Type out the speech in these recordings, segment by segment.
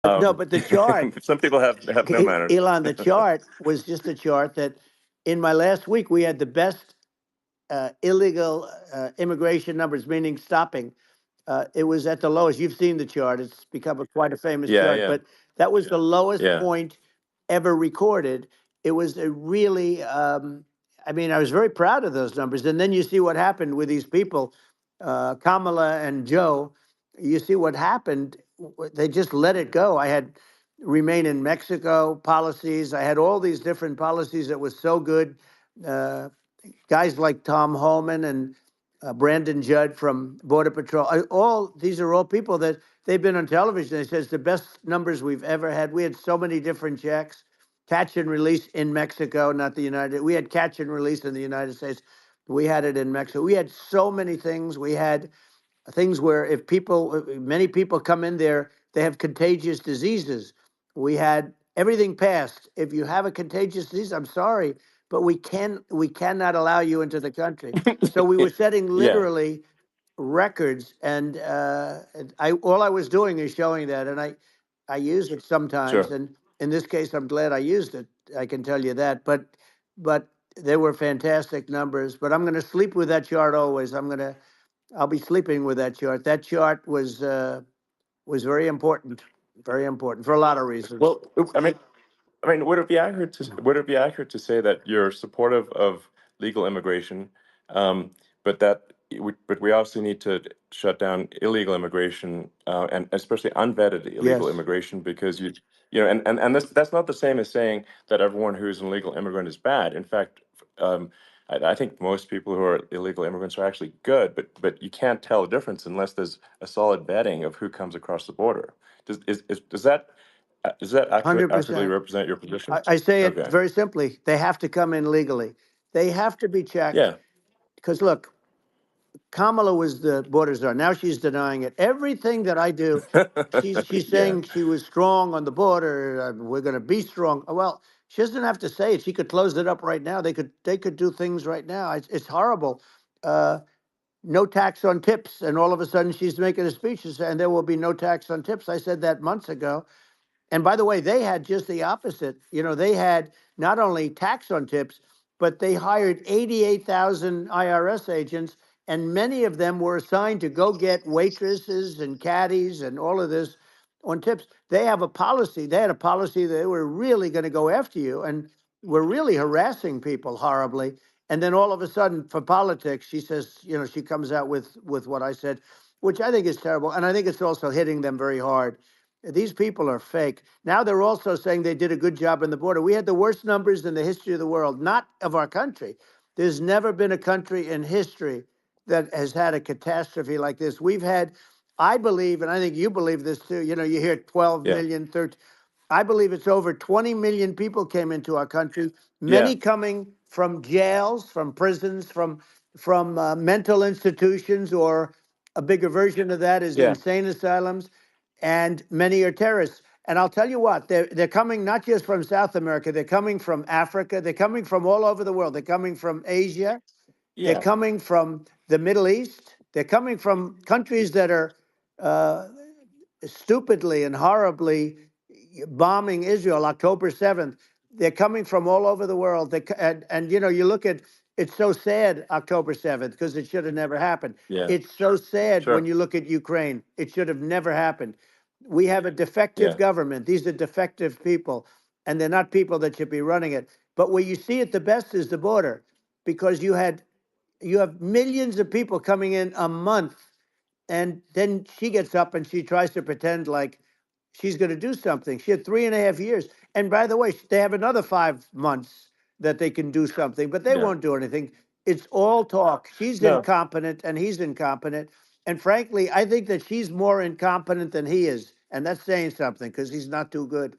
No, but the chart, Some people have no manners. Elon, the chart was just a chart that in my last week we had the best illegal immigration numbers, meaning stopping. It was at the lowest. You've seen the chart; it's become quite a famous Yeah, chart. yeah, But that was the lowest yeah. point ever recorded. It was a really, I mean, I was very proud of those numbers. And then you see what happened with these people, Kamala and Joe. You see what happened. They just let it go. I had remain in Mexico policies. I had all these different policies that was so good. Uh, Guys like Tom Holman and Brandon Judd from Border Patrol. All these are all people that they've been on television. They says the best numbers we've ever had. We had so many different checks, catch and release in Mexico, not the United. We had catch and release in the United States. We had it in Mexico. We had so many things. We had things where if people, many people come in there, they have contagious diseases. We had everything passed. If you have a contagious disease, I'm sorry, but we cannot allow you into the country. So we were setting Yeah, literally records, and I all I was doing is showing that, and I use it sometimes, sure. and in this case, I'm glad I used it. I can tell you that, but they were fantastic numbers. But I'm going to sleep with that chart always. I'll be sleeping with that chart. That chart was very important for a lot of reasons. Well, I mean, would it be accurate to say that you're supportive of legal immigration, um, but but we also need to shut down illegal immigration, and especially unvetted illegal Yes, immigration, because and that's not the same as saying that everyone who's an illegal immigrant is bad. In fact, I think most people who are illegal immigrants are actually good, but you can't tell the difference unless there's a solid vetting of who comes across the border. Does that accurately 100%. represent your position? I say it Okay. very simply. They have to come in legally. They have to be checked Yeah. because look, Kamala was the border czar. Now she's denying it. Everything that I do, she's Yeah. saying she was strong on the border. We're going to be strong. Well, she doesn't have to say it. She could close it up right now. They could do things right now. It's horrible. Uh, no tax on tips, and all of a sudden she's making a speech and there will be no tax on tips. I said that months ago. And by the way, they had just the opposite. You know, they had not only tax on tips, but they hired 88,000 IRS agents, and many of them were assigned to go get waitresses and caddies and all of this on tips. They have a policy. They had a policy that they were really going to go after you and were really harassing people horribly. And then all of a sudden, for politics, she says, you know, she comes out with what I said, which I think is terrible, and I think it's also hitting them very hard. These people are fake. Now they're also saying they did a good job on the border. We had the worst numbers in the history of the world, not of our country. There's never been a country in history that has had a catastrophe like this. We've had, I believe, and I think you believe this too. You know, you hear 12 Yeah. million, 13. I believe it's over 20 million people came into our country, Yeah. many coming from jails, from prisons, from mental institutions, or a bigger version of that is Yeah. insane asylums, and many are terrorists. And I'll tell you what, they're coming not just from South America, they're coming from Africa, they're coming from all over the world. They're coming from Asia, they're Yeah. coming from the Middle East, they're coming from countries that are uh, stupidly and horribly bombing Israel October 7th. They're coming from all over the world. And you know, you look at it's so sad October 7th because it should have never happened. Yeah. It's so sad when Sure. you look at Ukraine. It should have never happened. We have a defective Yeah. government. These are defective people, and they're not people that should be running it. But where you see it the best is the border, because you have millions of people coming in a month, and then she gets up and she tries to pretend like she's going to do something. She had 3.5 years. And by the way, they have another 5 months that they can do something, but they Yeah. won't do anything. It's all talk. She's No. incompetent and he's incompetent. And frankly, I think that she's more incompetent than he is. And that's saying something because he's not too good.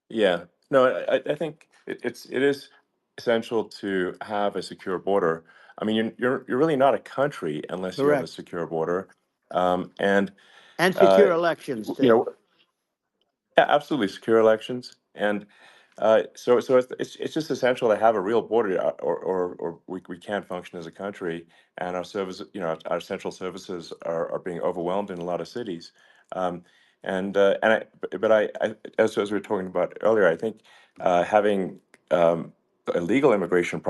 Yeah. No, I think it is essential to have a secure border. I mean, you're really not a country unless you have a Correct. secure border. And And uh, secure elections, you too. know, yeah, absolutely secure elections. And so it's just essential to have a real border, or we can't function as a country, and our services, our essential services are being overwhelmed in a lot of cities. Um, As we were talking about earlier, I think having a legal immigration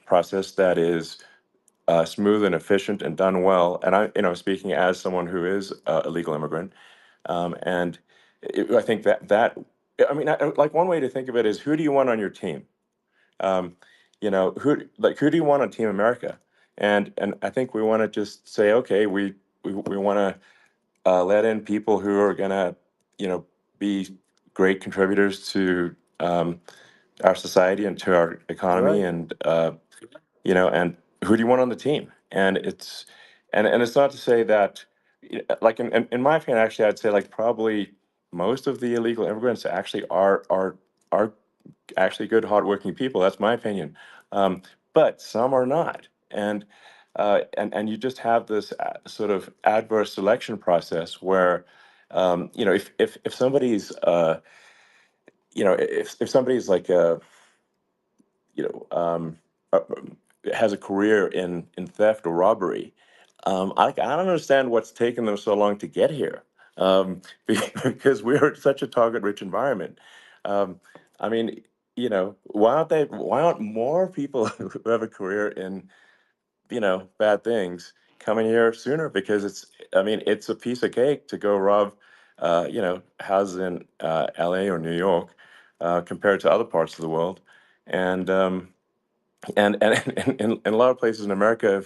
process that is smooth and efficient and done well, and speaking as someone who is a legal immigrant, and I think I mean, like one way to think of it is, who do you want on your team? Um, who do you want on Team America? And I think we want to just say, okay, we want to let in people who are gonna, be great contributors to our society and to our economy, Right. and who do you want on the team? And it's not to say that, like in my opinion, actually, I'd say like probably most of the illegal immigrants actually are actually good, hardworking people. That's my opinion. Um, but some are not, and you just have this sort of adverse selection process where, if somebody's, if somebody's like a you know, uh, has a career in theft or robbery. I don't understand what's taken them so long to get here, because we're such a target-rich environment. Um, I mean, why aren't more people who have a career in, bad things coming here sooner? Because I mean, it's a piece of cake to go rob, houses in LA or New York, compared to other parts of the world. And in a lot of places in America,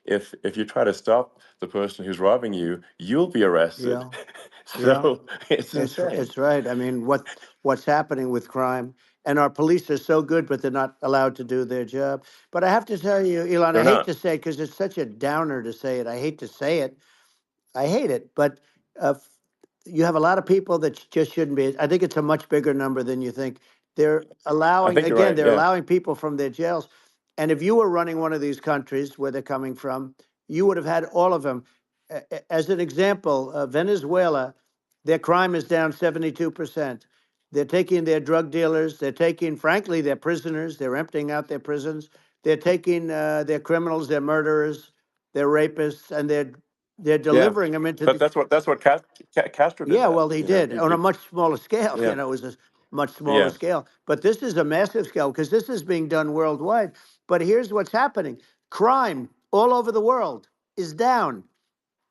if you try to stop the person who's robbing you, you'll be arrested. Yeah. Yeah. So it's insane. It's right. I mean, what's happening with crime, and our police are so good, but they're not allowed to do their job. But I have to tell you, Elon, I They're hate not. to say it because it's such a downer to say it. I hate to say it. I hate it, but you have a lot of people that just shouldn't be. I think it's a much bigger number than you think. They're I allowing, think you're again, right. they're Yeah. allowing people from their jails. And if you were running one of these countries where they're coming from, you would have had all of them. As an example, Venezuela, their crime is down 72%. They're taking their drug dealers, they're taking, frankly, their prisoners, they're emptying out their prisons. They're taking their criminals, their murderers, their rapists, and they're Yeah. delivering them into But the. that's what Castro did Yeah, that. well, he did He, on a much smaller scale. yeah. It was a much smaller Yeah. scale. But this is a massive scale because this is being done worldwide. But here's what's happening: crime all over the world is down.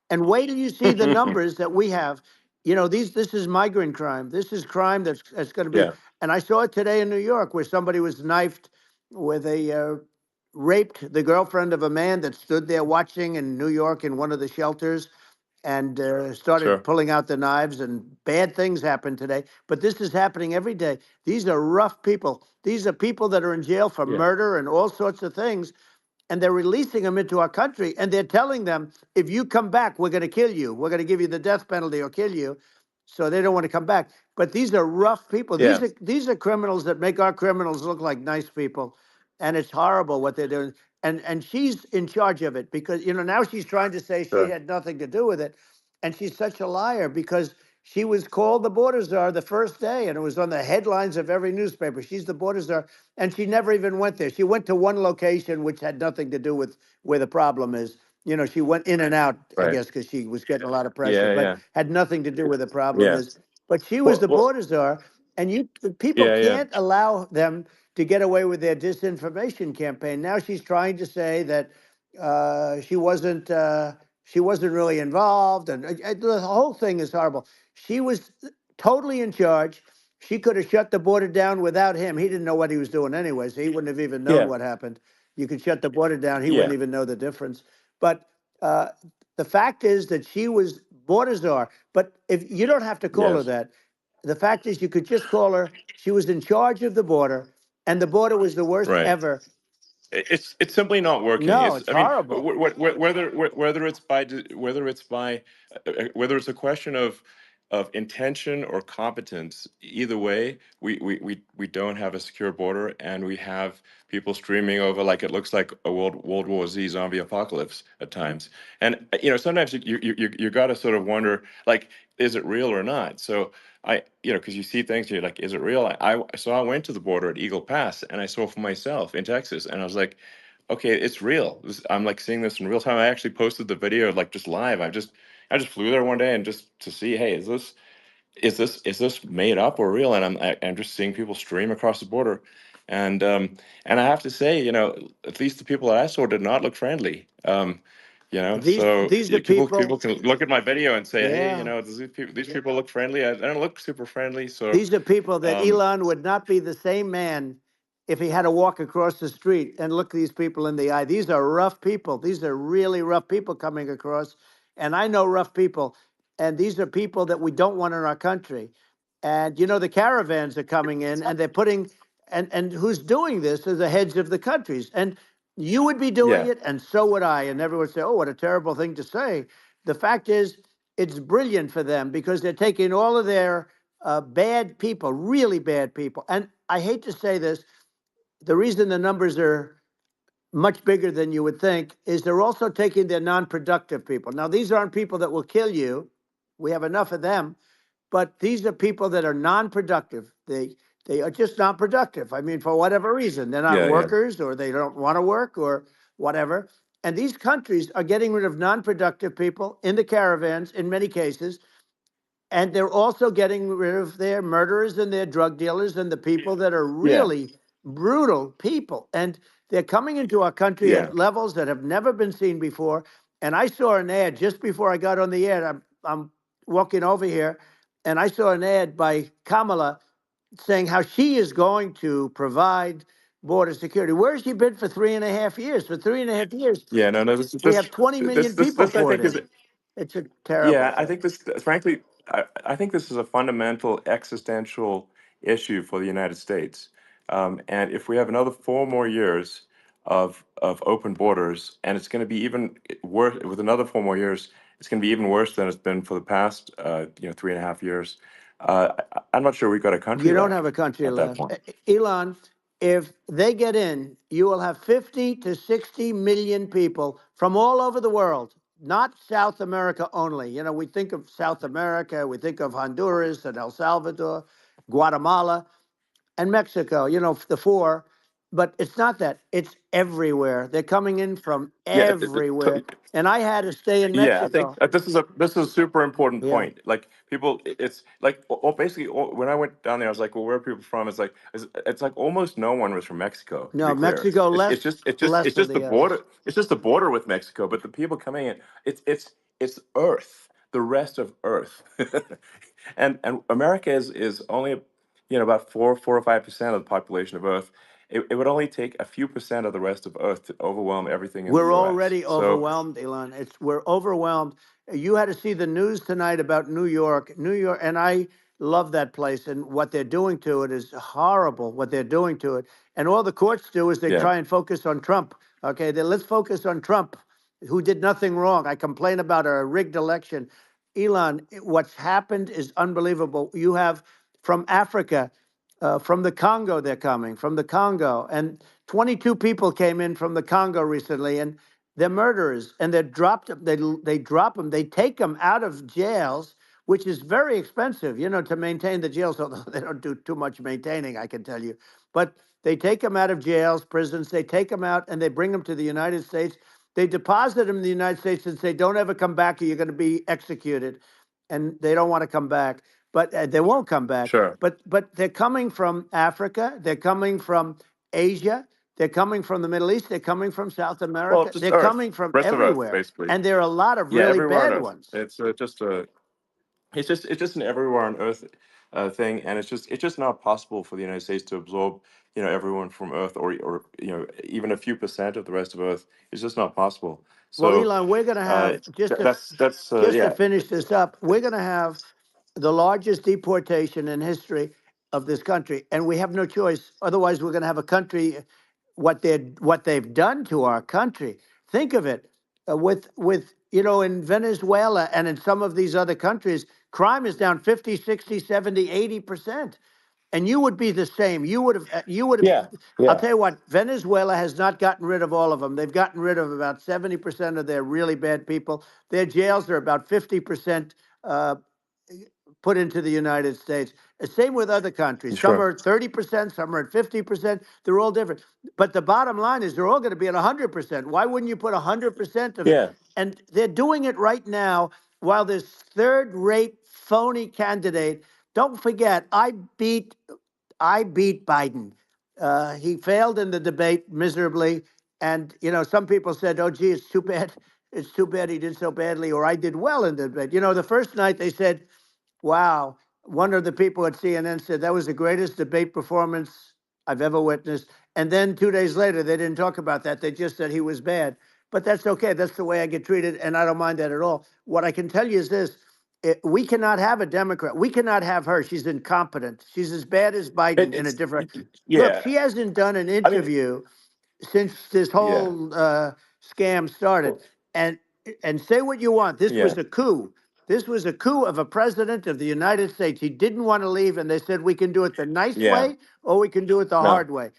And wait till you see the numbers that we have. This is migrant crime. This is crime that's going to be. Yeah. And I saw it today in New York where somebody was knifed with raped the girlfriend of a man that stood there watching in New York in one of the shelters and started Sure. pulling out the knives, and bad things happened today. But this is happening every day. These are rough people. These are people that are in jail for Yeah. murder and all sorts of things, and they're releasing them into our country, and they're telling them, if you come back, we're going to kill you. We're going to give you the death penalty or kill you. So they don't want to come back. But these are rough people. Yeah. These are criminals that make our criminals look like nice people, and it's horrible what they're doing. And she's in charge of it because now she's trying to say she Sure. had nothing to do with it, and she's such a liar because she was called the border czar the first day, and it was on the headlines of every newspaper. She's the border czar, and she never even went there. She went to one location which had nothing to do with where the problem is. She went in and out, I Right. guess, because she was getting a lot of pressure, Yeah. but Yeah. had nothing to do where the problem Yeah. is. But she was Well. the Well. border czar, and the people Yeah. Yeah. can't allow them to get away with their disinformation campaign. Now she's trying to say that she wasn't. She wasn't really involved, and the whole thing is horrible. She was totally in charge. She could have shut the border down without him. He didn't know what he was doing anyway, so he wouldn't have even known Yeah. what happened. You could shut the border down; he Yeah. wouldn't even know the difference. But uh, the fact is that she was border czar. But if you don't have to call her Yes. that, the fact is you could just call her. She was in charge of the border, and the border was the worst Right. ever. It's simply not working. No, It's, it's I mean, horrible. whether it's a question of intention or competence, either way, we don't have a secure border, and we have people streaming over like it looks like a World War Z zombie apocalypse at times. And sometimes you got to sort of wonder, like, is it real or not? So because you see things, you're like, is it real? I went to the border at Eagle Pass, and I saw for myself in Texas, and I was like, okay, it's real. I'm like seeing this in real time. I actually posted the video like just live. I just flew there one day and just to see, hey, is this? is this made up or real? And I'm just seeing people stream across the border, and I have to say, at least the people that I saw did not look friendly. So These are people people. can look at my video and say, hey, Yeah. does these people look friendly? I don't look super friendly. So, These are people that um, Elon would not be the same man if he had to walk across the street and look these people in the eye. These are rough people. These are really rough people coming across. And I know rough people. And these are people that we don't want in our country. And the caravans are coming in and they're putting and who's doing this are the heads of the countries. And you would be doing yeah, it, and so would I. And everyone would say, oh, what a terrible thing to say. The fact is, it's brilliant for them because they're taking all of their bad people, really bad people. And I hate to say this, the reason the numbers are much bigger than you would think is they're also taking their non-productive people. Now, these aren't people that will kill you. We have enough of them, but these are people that are non-productive. They are just not productive. I mean, for whatever reason, they're not yeah. workers or they don't want to work or whatever. And these countries are getting rid of non-productive people in the caravans in many cases, and they're also getting rid of their murderers and their drug dealers and the people that are Yeah, really brutal people. And they're coming into our country yeah, at levels that have never been seen before. And I saw an ad just before I got on the air. I'm walking over here, and I saw an ad by Kamala saying how she is going to provide border security. Where has she been for 3.5 years? For 3.5 years, yeah. No, no. This is we have 20 this million this people this I poured think is. in. It's a terrible Yeah, I thing. think this, frankly, I think this is a fundamental existential issue for the United States. And if we have another 4 more years of open borders, and it's going to be even worse with another 4 more years, it's going to be even worse than it's been for the past, 3.5 years. I'm not sure we've got a country You don't have left a country at that left. point. Elon, if they get in, you will have 50 to 60 million people from all over the world, not South America only. We think of South America, we think of Honduras and El Salvador, Guatemala, and Mexico, the four. But it's not that. It's everywhere. They're coming in from Yeah, everywhere. And I had to stay in yeah, I think Mexico. this is a super important Yeah. point. Like people, it's like basically when I went down there, I was like, well, where are people from? It's like almost no one was from Mexico, to be No, clear. Mexico It's less, it's just it's just less it's than just the the others. border. It's just the border with Mexico, but the people coming in, it's Earth, the rest of Earth, and America is only about 4 or 5% of the population of Earth. It would only take a few percent of the rest of Earth to overwhelm everything in the We're U.S. already So overwhelmed, Elon. We're overwhelmed. You had to see the news tonight about New York. New York, and I love that place, and what they're doing to it is horrible, what they're doing to it. And all the courts do is they yeah, try and focus on Trump. Okay, let's focus on Trump, who did nothing wrong. I complain about a rigged election. Elon, what's happened is unbelievable. You have from Africa, from the Congo, they're coming from the Congo, and 22 people came in from the Congo recently, and they're murderers, and they're dropped. They drop them. They take them out of jails, which is very expensive, to maintain the jails. Although they don't do too much maintaining, I can tell you. But they take them out of jails, prisons. They take them out and they bring them to the United States. They deposit them in the United States and say, "Don't ever come back, or you're going to be executed." And they don't want to come back, but they won't come back. sure. But they're coming from Africa. They're coming from Asia. They're coming from the Middle East. They're coming from South Well, America. just They're Earth, coming from rest of Earth, everywhere. basically. And there are a lot of Yeah, really everywhere on bad Earth. ones. It's just a, it's just an everywhere on Earth thing, and it's just not possible for the United States to absorb, everyone from Earth, or even a few percent of the rest of Earth. It's just not possible. Well, So, Elon, we're going to uh, have just to that's just to yeah, finish this up. We're going to have the largest deportation in history of this country, and we have no choice. Otherwise, we're going to have a country. What they've done to our country. Think of it, with in Venezuela and in some of these other countries, crime is down 50, 60, 70, 80%. And you would be the same. You would have. yeah, I'll yeah, tell you what, Venezuela has not gotten rid of all of them. They've gotten rid of about 70% of their really bad people. Their jails are about 50% uh, put into the United States. Same with other countries. Some sure, are at 30%, some are at 50%. They're all different. But the bottom line is they're all going to be at 100%. Why wouldn't you put 100% of? yeah, And they're doing it right now while this third rate phony candidate. Don't forget, I beat Biden. He failed in the debate miserably, and some people said, "Oh, gee, it's too bad. It's too bad he did so badly," or "I did well in the debate." The first night they said, "Wow." One of the people at CNN said that was the greatest debate performance I've ever witnessed. And then 2 days later, they didn't talk about that. They just said he was bad. But that's okay. That's the way I get treated, and I don't mind that at all. What I can tell you is this: we cannot have a Democrat. We cannot have her. She's incompetent. She's as bad as Biden in a It's different. Look, yeah. she hasn't done an I mean, interview since this yeah. whole scam started. Well, And say what you want. This yeah. was a coup. This was a coup of a president of the United States. He didn't want to leave, and they said we can do it the nice Yeah. way or we can do it the No. hard way.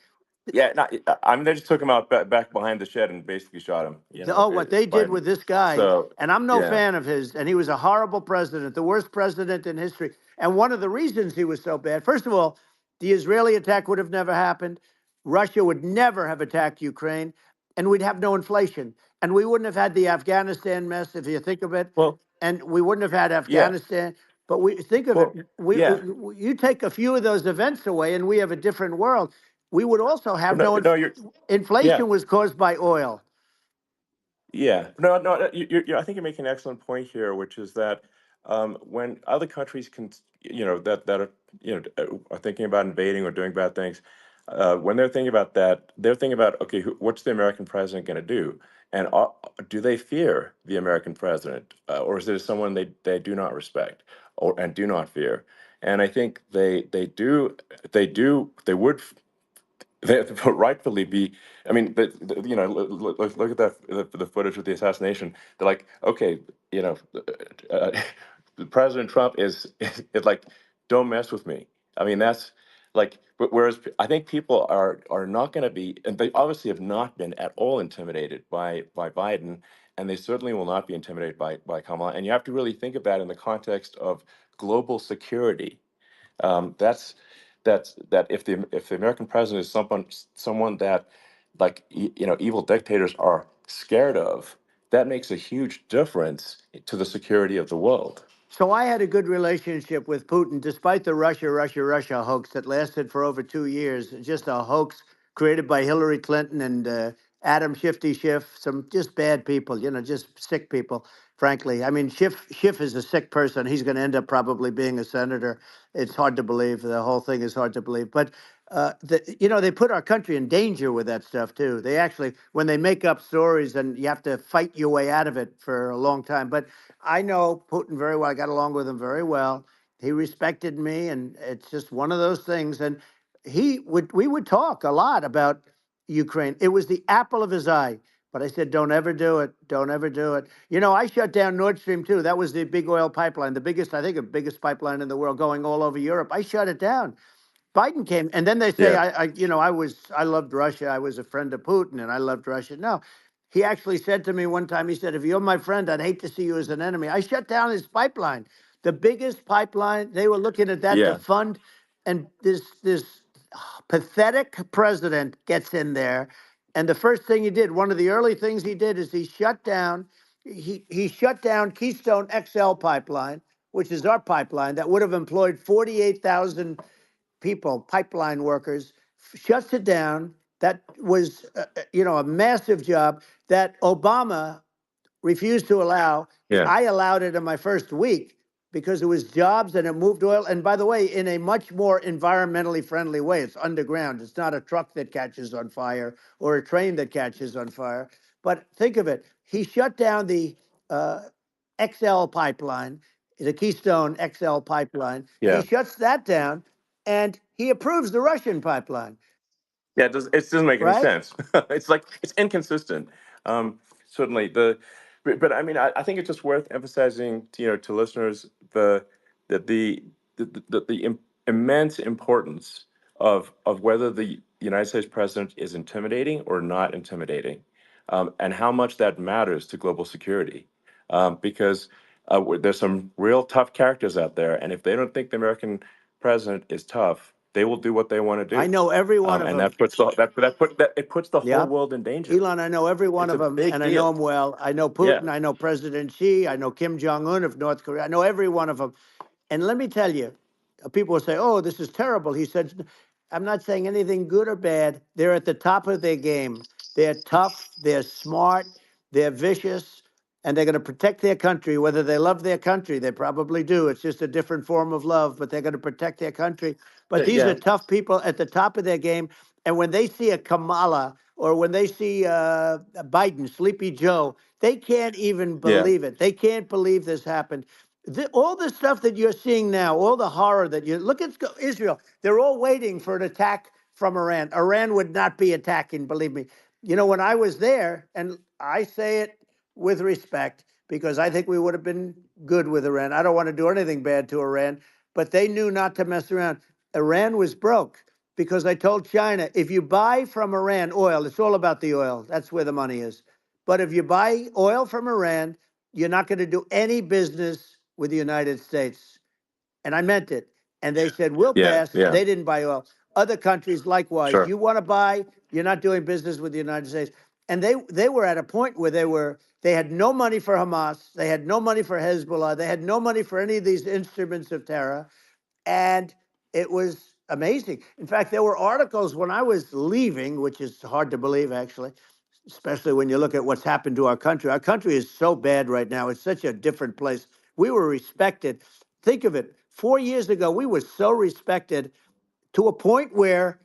Yeah. Not, I mean, they just took him out back behind the shed and basically shot him. Oh, what they did Biden. with this guy, So and I'm no yeah. fan of his, and he was a horrible president, the worst president in history. And one of the reasons he was so bad, first of all, the Israeli attack would have never happened. Russia would never have attacked Ukraine, and we'd have no inflation. And we wouldn't have had the Afghanistan mess, if you think of it, Well, and we wouldn't have had yeah. Afghanistan. But we think of it, Well, yeah. you take a few of those events away, and we have a different world. We would also have No, no no, you're yeah. inflation was caused by oil. Yeah, no, no. I think you're making an excellent point here, which is that when other countries can, that are, are thinking about invading or doing bad things, when they're thinking about that, they're thinking about, okay, what's the American president going to do, and do they fear the American president, or is there someone they do not respect or and do not fear? And I think they would they rightfully be. I mean, look at the footage of the assassination. They're like, okay, uh, President Trump is like, don't mess with me. I mean, that's like, but whereas I think people are not going to be, and they obviously have not been at all intimidated by Biden, and they certainly will not be intimidated by Kamala. And you have to really think of that in the context of global security. That if the American president is someone that like evil dictators are scared of, that makes a huge difference to the security of the world. So I had a good relationship with Putin, despite the Russia hoax that lasted for over 2 years. Just a hoax created by Hillary Clinton and Adam Shifty Schiff, some just bad people, just sick people, frankly. I mean, Schiff is a sick person. He's going to end up probably being a senator. It's hard to believe. The whole thing is hard to believe. But, they put our country in danger with that stuff, too. They actually, when they make up stories, and you have to fight your way out of it for a long time. But I know Putin very well. I got along with him very well. He respected me, and it's just one of those things. And we would talk a lot about Ukraine. It was the apple of his eye. But I said, don't ever do it. Don't ever do it. I shut down Nord Stream 2. That was the big oil pipeline, the biggest, I think, the biggest pipeline in the world going all over Europe. I shut it down. Biden came, and then they say, Yeah, I loved Russia. I was a friend of Putin, and I loved Russia. No, he actually said to me one time, he said, if you're my friend, I'd hate to see you as an enemy. I shut down his pipeline, the biggest pipeline. They were looking at that to yeah, fund, and this pathetic president gets in there, and the first thing he did, one of the early things he did, is he shut down Keystone XL pipeline, which is our pipeline that would have employed 48,000 people, pipeline workers, shuts it down. That was, a massive job that Obama refused to allow. yeah, I allowed it in my first week because it was jobs and it moved oil. And by the way, in a much more environmentally friendly way. It's underground. It's not a truck that catches on fire or a train that catches on fire. But think of it. He shut down the uh, XL pipeline, the Keystone XL pipeline. He yeah. shuts that down and he approves the Russian pipeline, Yeah, it doesn't make any right? sense. It's like it's inconsistent. Certainly but I mean, I think it's just worth emphasizing to listeners that the immense importance of whether the United States president is intimidating or not intimidating, and how much that matters to global security, because there's some real tough characters out there, and if they don't think the American president is tough, they will do what they want to I do, know every one of and them. it puts the whole Yeah. world in danger. Elon, I know every one It's of a them, big and I know deal. them well. I know Yeah, Putin. I know President Xi. I know Kim Jong Un of North Korea. I know every one of them. And let me tell you, people will say, "Oh, this is terrible." He said, "I'm not saying anything good or bad. They're at the top of their game. They're tough. They're smart. They're vicious, and they're going to protect their country. Whether they love their country, they probably do. It's just a different form of love, but they're going to protect their country. But these are Yeah, tough people at the top of their game. And when they see a Kamala or when they see Biden, Sleepy Joe, they can't even yeah, believe it. They can't believe this happened. All the stuff that you're seeing now, all the horror that you look at Israel, they're all waiting for an attack from Iran. Iran would not be attacking, believe me. You know, when I was there, and I say it with respect because I think we would have been good with Iran. I don't want to do anything bad to Iran, but they knew not to mess around. Iran was broke because I told China, if you buy from Iran oil, it's all about the oil. That's where the money is. But if you buy oil from Iran, you're not going to do any business with the United States. And I meant it. And they said, we'll yeah, pass. yeah. They didn't buy oil. Other countries, likewise, Sure. you want to buy, you're not doing business with the United States. And they were at a point where they had no money for Hamas, they had no money for Hezbollah, they had no money for any of these instruments of terror. And it was amazing. In fact, there were articles when I was leaving, which is hard to believe, actually, especially when you look at what's happened to our country. Our country is so bad right now. It's such a different place. We were respected. Think of it. 4 years ago, we were so respected to a point where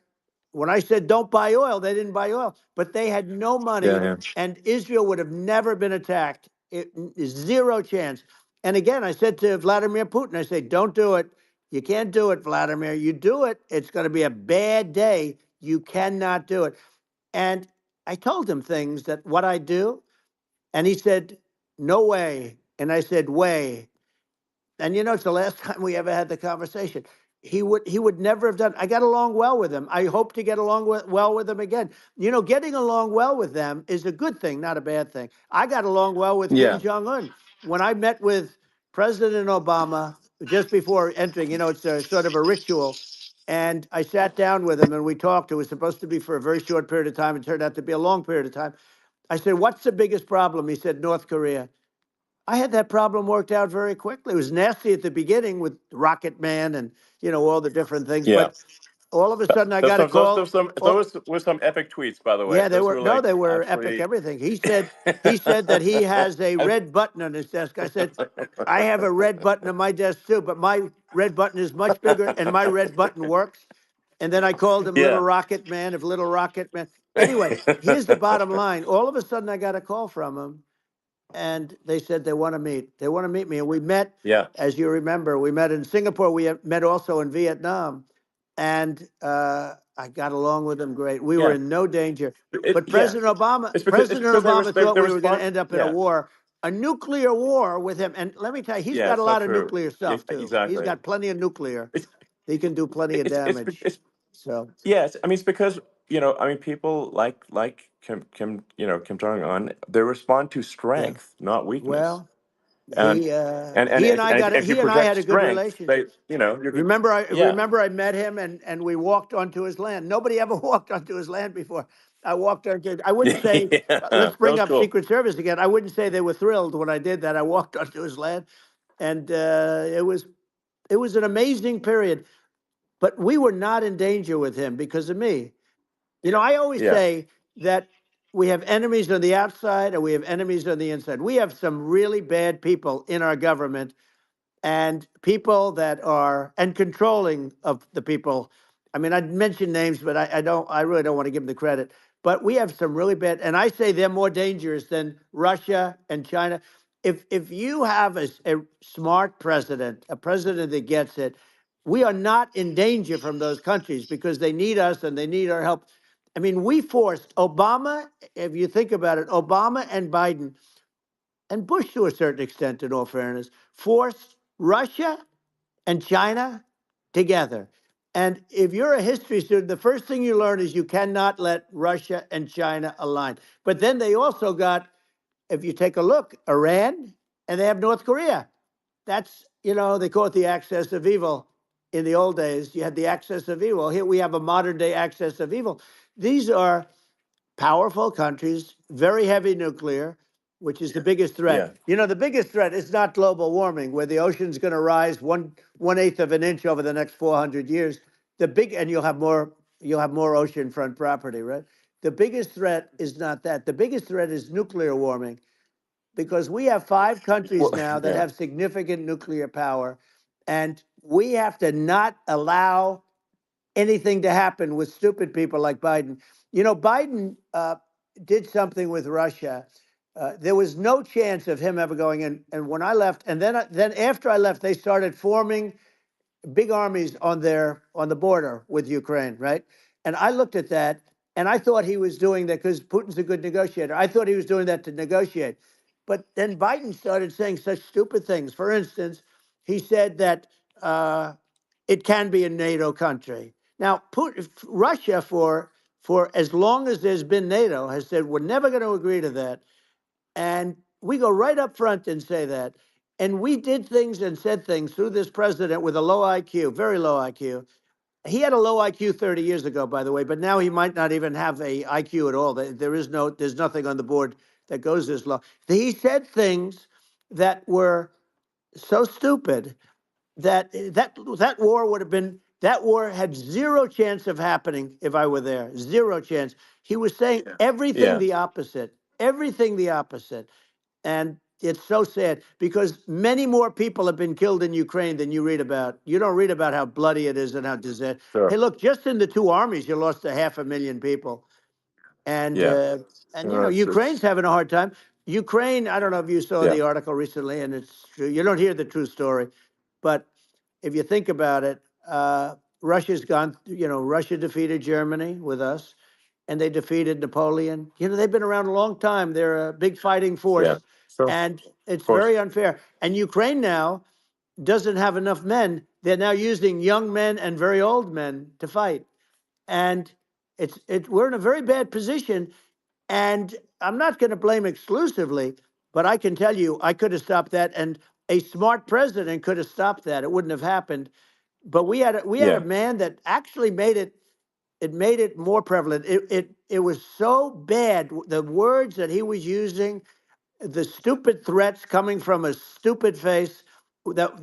when I said don't buy oil, they didn't buy oil, but they had no Yeah, money, yeah, and Israel would have never been attacked. It is zero chance. And again, I said to Vladimir Putin, I say, don't do it. You can't do it, Vladimir. You do it, it's going to be a bad day. You cannot do it. And I told him things that what I do, and he said, no way. And I said, way. And you know, it's the last time we ever had the conversation. He would never have done. I got along well with him. I hope to get along well with him again. You know, getting along well with them is a good thing, not a bad thing. I got along well with Kim yeah, Jong Un when I met with President Obama just before entering. You know, it's a sort of a ritual. And I sat down with him and we talked. It was supposed to be for a very short period of time. It turned out to be a long period of time. I said, "What's the biggest problem?" He said, "North Korea." I had that problem worked out very quickly. It was nasty at the beginning with Rocket Man and all the different things, yeah. but all of a sudden I Those got a some those call. those some Oh, those were some epic tweets, by the way. yeah, they Those were were no, like they were epic absolutely. everything. He said that he has a I- red button on his desk. I said, I have a red button on my desk too, but my red button is much bigger and my red button works. And then I called him Little yeah. Rocket Man of Little Rocket Man. Anyway, here's the bottom line. All of a sudden I got a call from him and they said they want to meet. They want to meet me. And we met, Yeah, as you remember, we met in Singapore. We met also in Vietnam. And I got along with them great. We were yeah. in no danger. But Yeah. President Obama, It's President because they Obama they thought they we were going to respond. end up in Yeah, a nuclear war with him. And let me tell you, he's yeah. got a It's not lot of true. nuclear Yeah, stuff too. He's exactly. got plenty of nuclear. It's He can do plenty of damage. it's So yes. I mean, it's because I mean, people like Kim Jong Un. They respond to yeah. strength, not weakness. Well, And he and I got it. if you He and I project had a good strength, they relationship. you could. Remember, I Yeah. remember I met him and we walked onto his land. Nobody ever walked onto his land before. I walked onto. I wouldn't Yeah, say. yeah, Let's that bring was up cool. Secret Service again. I wouldn't say they were thrilled when I did that. I walked onto his land, and it was an amazing period. But we were not in danger with him because of me. I always Yeah, say that we have enemies on the outside and we have enemies on the inside. We have some really bad people in our government and people that are and controlling of the people. I mean, I'd mention names, but I really don't want to give them the credit. But we have some really bad, and I say they're more dangerous than Russia and China. If you have a smart president, a president that gets it, we are not in danger from those countries because they need us and they need our help. I mean, we forced Obama, if you think about it, Obama and Biden and Bush, to a certain extent, in all fairness, forced Russia and China together. And if you're a history student, the first thing you learn is you cannot let Russia and China align. But then they also got, if you take a look, Iran and they have North Korea. That's, they call it the axis of evil. In the old days, you had the axis of evil. Here we have a modern day axis of evil. These are powerful countries, very heavy nuclear, which is the biggest threat. Yeah. You know, the biggest threat is not global warming, where the ocean's going to rise one eighth of an inch over the next 400 years. And you'll have more oceanfront property, right? The biggest threat is not that. The biggest threat is nuclear warming, because we have 5 countries Well, now that yeah. have significant nuclear power, and we have to not allow anything to happen with stupid people like Biden. You know, Biden did something with Russia. There was no chance of him ever going in. And when I left, and then after I left, they started forming big armies on the border with Ukraine, right? And I looked at that, and I thought he was doing that because Putin's a good negotiator. I thought he was doing that to negotiate. But then Biden started saying such stupid things. For instance, he said that it can be a NATO country. Now, Russia, for as long as there's been NATO, has said we're never going to agree to that. And we go right up front and say that. And we did things and said things through this president with a low IQ, very low IQ. He had a low IQ 30 years ago, by the way, but now he might not even have a IQ at all. There's nothing on the board that goes this low. He said things that were so stupid that war would have been that war had zero chance of happening if I were there. Zero chance. He was saying everything Yeah. the opposite. Everything the opposite. And it's so sad because many more people have been killed in Ukraine than you read about. You don't read about how bloody it is and how disaster. Hey, Sure. look, just in the two armies, you lost 500,000 people. And Yeah. uh, and you know, No, Ukraine's having a hard time. Ukraine, I don't know if you saw yeah. the article recently, and it's true. You don't hear the true story, but if you think about it, Russia's gone. You know, Russia defeated Germany with us, and they defeated Napoleon. You know, they've been around a long time. They're a big fighting Yeah. force, Sure. Of and it's course. very unfair. And Ukraine now doesn't have enough men. They're now using young men and very old men to fight, and we're in a very bad position. And I'm not going to blame exclusively, but I can tell you I could have stopped that, and a smart president could have stopped that. It wouldn't have happened. But we had a Yeah. man that actually made it more prevalent. It was so bad. The words that he was using, the stupid threats coming from a stupid face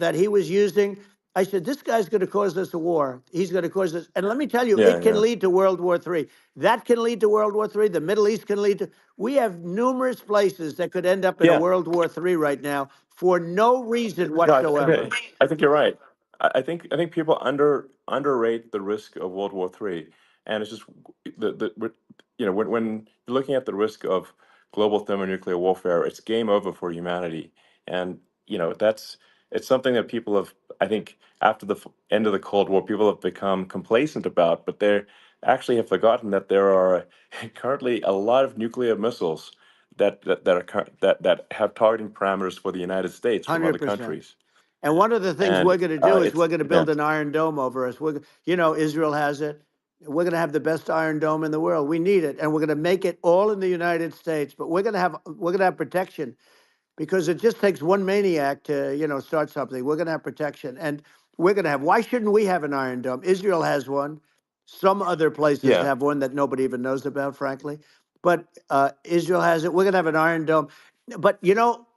that he was using. I said, this guy's going to cause us a war. He's going to cause us. And let me tell you, Yeah. it can Yeah. lead to World War III. That can lead to World War III. The Middle East can lead to. We have numerous places that could end up in a Yeah. World War III right now for no reason No, whatsoever. I think you're right. I think people underrate the risk of World War III, and it's just when you're looking at the risk of global thermonuclear warfare, it's game over for humanity, and that's it's something that people have, I think, after the end of the Cold War, people have become complacent about, but they actually have forgotten that there are currently a lot of nuclear missiles that have targeting parameters for the United States from other 100%. countries. And one of the things And we're going to do is it's we're going to yeah, build an iron dome over us. Israel has it. We're going to have the best iron dome in the world. We need it, and we're going to make it all in the United States. But we're going to have protection, because it just takes one maniac to start something. We're going to have protection, and we're going to have. Why shouldn't we have an iron dome? Israel has one. Some other places yeah, have one that nobody even knows about, frankly. But Israel has it. We're going to have an iron dome. But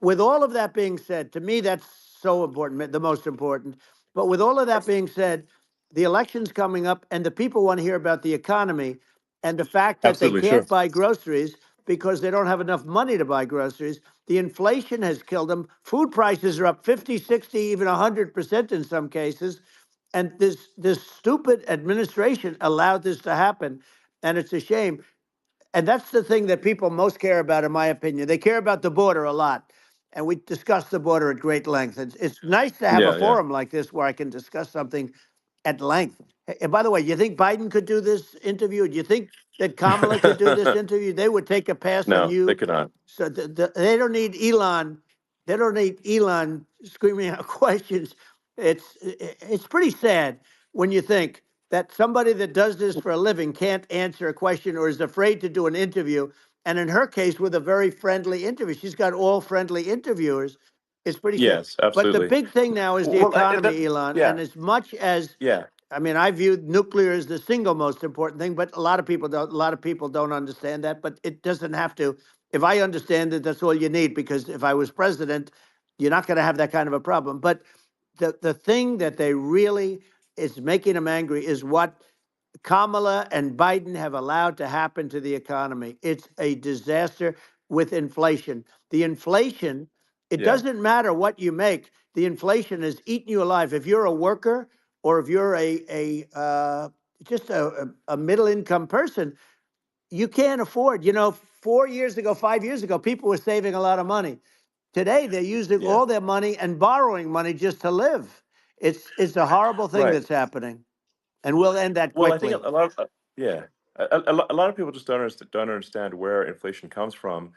with all of that being said, to me that's so important, the most important. But with all of that being said, the election's coming up, and the people want to hear about the economy and the fact that they absolutely, sure. can't buy groceries because they don't have enough money to buy groceries. The inflation has killed them. Food prices are up 50, 60, even 100% in some cases. And this stupid administration allowed this to happen. And it's a shame. And that's the thing that people most care about, in my opinion. They care about the border a lot. And we discuss the border at great length. It's nice to have a Yeah, yeah, forum like this where I can discuss something at length. And by the way, you think Biden could do this interview? Do you think that Kamala could do this interview? They would take a pass on no, they you. could not. So they don't need Elon. They don't need Elon screaming out questions. It's pretty sad when you think that somebody that does this for a living can't answer a question or is afraid to do an interview. And in her case, with a very friendly interview, she's got all friendly interviewers. It's pretty sad. Yes, But the absolutely. big thing now is the Well, economy, Elon. yeah, And as much as yeah, I mean, I view nuclear as the single most important thing, but a lot of people don't. A lot of people don't understand that, but it doesn't have to. if I understand it, that's all you need, because if I was president, you're not going to have that kind of a problem. But the thing that they really is making them angry is what Kamala and Biden have allowed to happen to the economy. It's a disaster with inflation. The inflation, it Yeah. doesn't matter what you make. The inflation is eating you alive. If you're a worker or if you're just a middle income person, you can't afford. 4 years ago, 5 years ago, people were saving a lot of money. Today, they're using Yeah. all their money and borrowing money just to live. It's a horrible thing Right. that's happening, and we'll end that Well, I think quickly. a lot of yeah, a lot of people just don't understand where inflation comes from.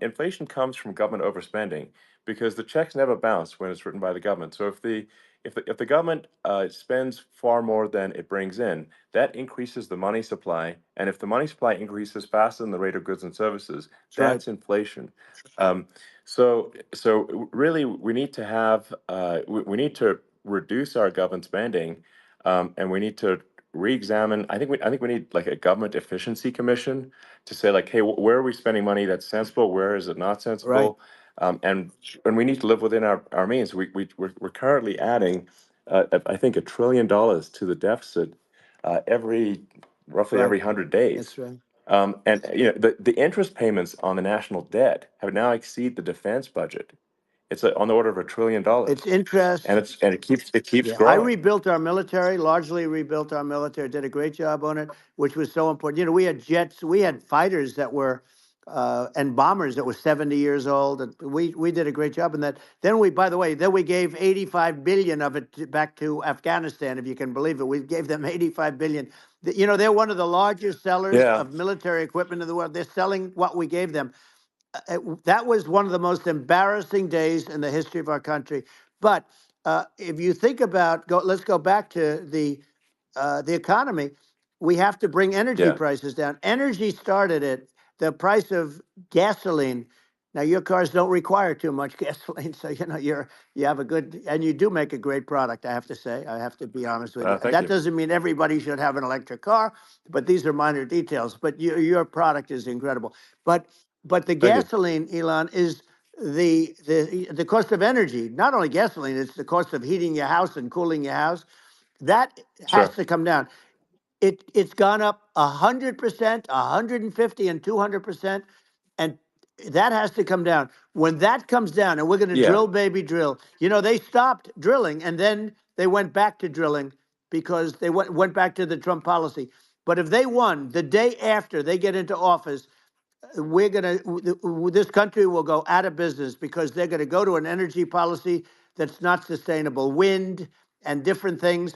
Inflation comes from government overspending because the checks never bounce when it's written by the government. So if the government spends far more than it brings in, that increases the money supply, and if the money supply increases faster than the rate of goods and services, That's right. that's inflation. Um, so really, we need to have we need to reduce our government spending, and we need to re-examine. I think we need like a government efficiency commission to say like, hey, where are we spending money that's sensible? Where is it not Right, sensible? And we need to live within our means. We're currently adding, I think, $1 trillion to the deficit roughly right. every 100 days. That's right. And the interest payments on the national debt have now exceed the defense budget. It's on the order of $1 trillion, It's interest. and it keeps Yeah, I growing. rebuilt our military, largely rebuilt our military, did a great job on it, which was so important. We had jets, we had fighters that were, and bombers that were 70 years old, and we did a great job in that. Then by the way, then we gave 85 billion of it back to Afghanistan, if you can believe it. We gave them 85 billion. They're one of the largest sellers Yeah, of military equipment in the world. They're selling what we gave them. That was one of the most embarrassing days in the history of our country. But if you think about, let's go back to the economy. We have to bring energy yeah, prices down. Energy started it. The price of gasoline. Now your cars don't require too much gasoline, so you have a good, and you do make a great product. I have to say, I have to be honest with you. thank That you. doesn't mean everybody should have an electric car, but these are minor details. But your product is incredible. But the Thank you. gasoline, Elon, is the cost of energy. Not only gasoline, it's the cost of heating your house and cooling your house. That has Sure. to come down. It's gone up 100%, 150, and 200%, and that has to come down. When that comes down, and we're going to Yeah, drill, baby, drill. They stopped drilling, and then they went back to drilling because they went back to the Trump policy. But if they won the day after they get into office, this country will go out of business because they're going to go to an energy policy that's not sustainable. Wind and different things.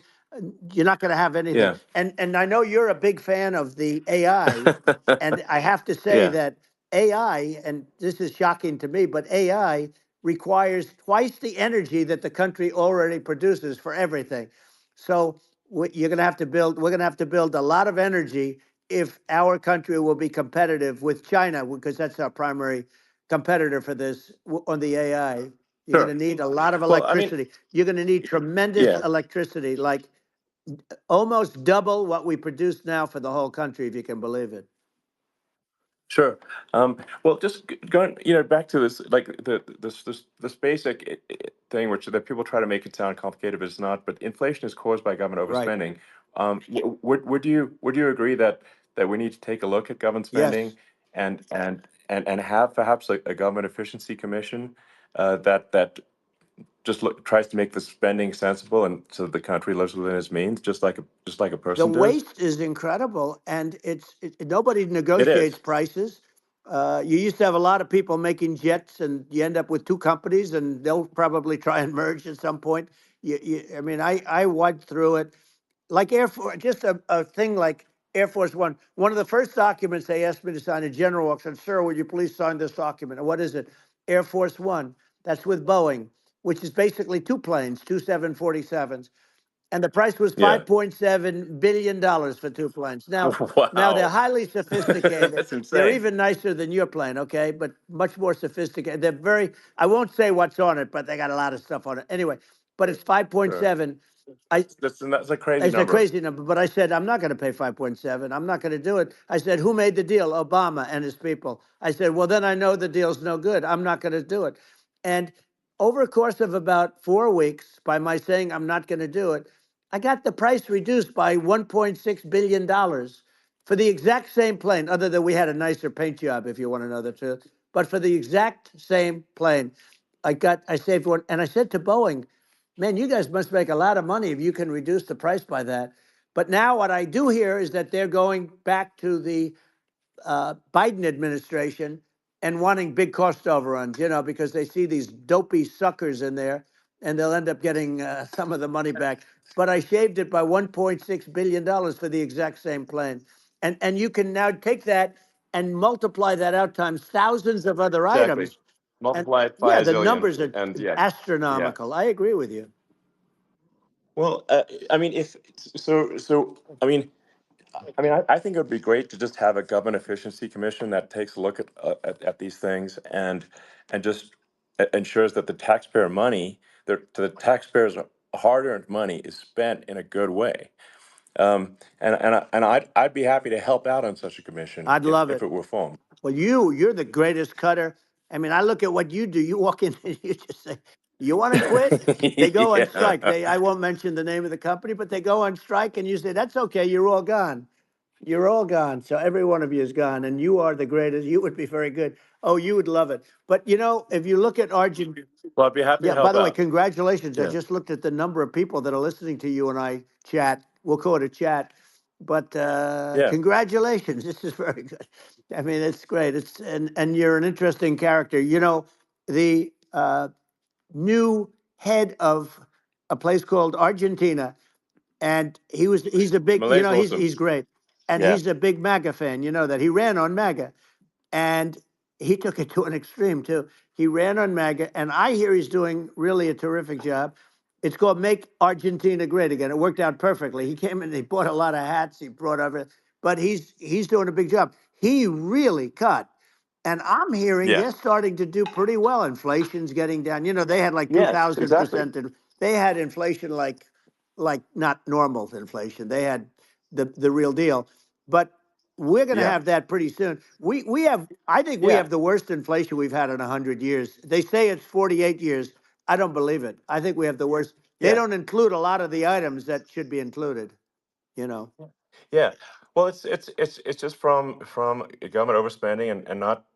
You're not going to have anything. yeah, And I know you're a big fan of the AI, and I have to say yeah, that AI, and this is shocking to me, but AI requires twice the energy that the country already produces for everything. So you're going to have to build. We're going to have to build a lot of energy if our country will be competitive with China, because that's our primary competitor for this on the AI. You're going to sure. need a lot of Well, I mean, electricity. You're going to need tremendous yeah, electricity, like almost double what we produce now for the whole country, if you can believe it. sure. Well, just going, back to this, like this basic thing, which that people try to make it sound complicated, but it's not. But inflation is caused by government Right. overspending. Would you agree that we need to take a look at government Yes. spending and have perhaps a government efficiency commission that just tries to make the spending sensible and so the country lives within its means, just like a The person does. waste is incredible, and nobody It negotiates is. prices. You used to have a lot of people making jets, and you end up with two companies, and they'll probably try and merge at some point. I mean, I went through it like Air Force, just a thing like Air Force One. One of the first documents they asked me to sign, a general said, "Sir, would you please sign this document?" And what is it? Air Force One. That's with Boeing, which is basically two planes, two 747s, and the price was Yeah. $5.7 billion for two planes. Now they're Wow. highly sophisticated. That's They're insane. even nicer than your plane, okay? But much more sophisticated. They're very. I won't say what's on it, but they got a lot of stuff on it. Anyway, but it's Sure. 5.7. I That's a crazy It's a number. crazy number, but I said I'm not going to pay 5.7. I'm not going to do it. I said, who made the deal? Obama and his people. I said, well, then I know the deal's no good. I'm not going to do it. And over a course of about 4 weeks, by my saying I'm not going to do it, I got the price reduced by $1.6 billion for the exact same plane. Other than we had a nicer paint job, if you want to know the truth. But for the exact same plane, I saved one. And I said to Boeing, man, you guys must make a lot of money if you can reduce the price by that. But now what I do hear is that they're going back to the Biden administration and wanting big cost overruns, because they see these dopey suckers in there and they'll end up getting some of the money back. But I shaved it by $1.6 billion for the exact same plane. And you can now take that and multiply that out times thousands of other Exactly. items. And Multiply it by yeah, a the zillion, numbers are and yeah, yeah. astronomical. I agree with you. Well, I mean, if so, I think it would be great to just have a government efficiency commission that takes a look at these things and just ensures that the taxpayer money, the taxpayers' hard-earned money, is spent in a good way. I'd be happy to help out on such a commission I'd love if it. it were formed. Well, you're the greatest cutter. I mean, I look at what you do. You walk in and you just say, "You want to quit?" They go on Yeah. strike. I won't mention the name of the company, but they go on strike, and you say, "That's okay. You're all gone. You're all gone." So every one of you is gone, and you are the greatest. You would be very good. Oh, you would love it. But if you look at Argentina. Well, I'd be happy to Yeah, by help the way, out. congratulations. I Yeah. just looked at the number of people that are listening to you and I chat. We'll call it a chat. But Yeah. congratulations. This is very good. I mean, it's great. And you're an interesting character. The new head of a place called Argentina, and he's a big, Malay's awesome. he's great. And Yeah. he's a big MAGA fan, that he ran on MAGA. And he took it to an extreme too. He ran on MAGA, and I hear he's doing really a terrific job. It's called Make Argentina Great Again. It worked out perfectly. He came in, he bought a lot of hats, he brought over, but he's doing a big job. He really cut. And I'm hearing Yeah. they're starting to do pretty well. Inflation's getting down. They had like Yes, exactly. 2,000%. They had inflation like not normal inflation. They had the real deal. But we're going to Yeah. have that pretty soon. We have, I think we Yeah. have the worst inflation we've had in 100 years. They say it's 48 years. I don't believe it. I think we have the worst. They Yeah. don't include a lot of the items that should be included. You know. Yeah. Well, it's just from government overspending and not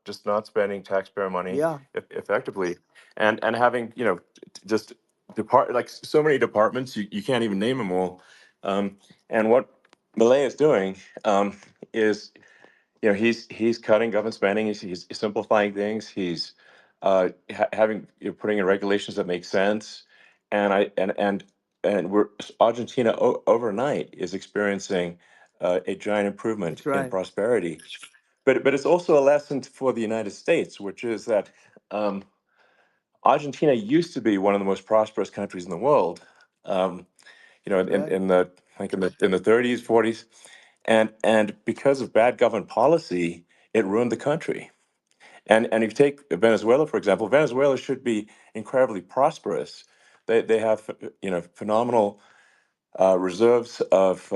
spending taxpayer money Yeah, effectively, and having just like so many departments, you can't even name them all. And what Malay is doing is he's cutting government spending. He's simplifying things. He's having putting in regulations that make sense, and I and we're Argentina overnight is experiencing a giant improvement that's in right. prosperity. But it's also a lesson for the United States, which is that um, Argentina used to be one of the most prosperous countries in the world. Um, That's right. in the like in the 30s, 40s, and because of bad government policy, it ruined the country. And if you take Venezuela, for example, Venezuela should be incredibly prosperous. They have phenomenal reserves of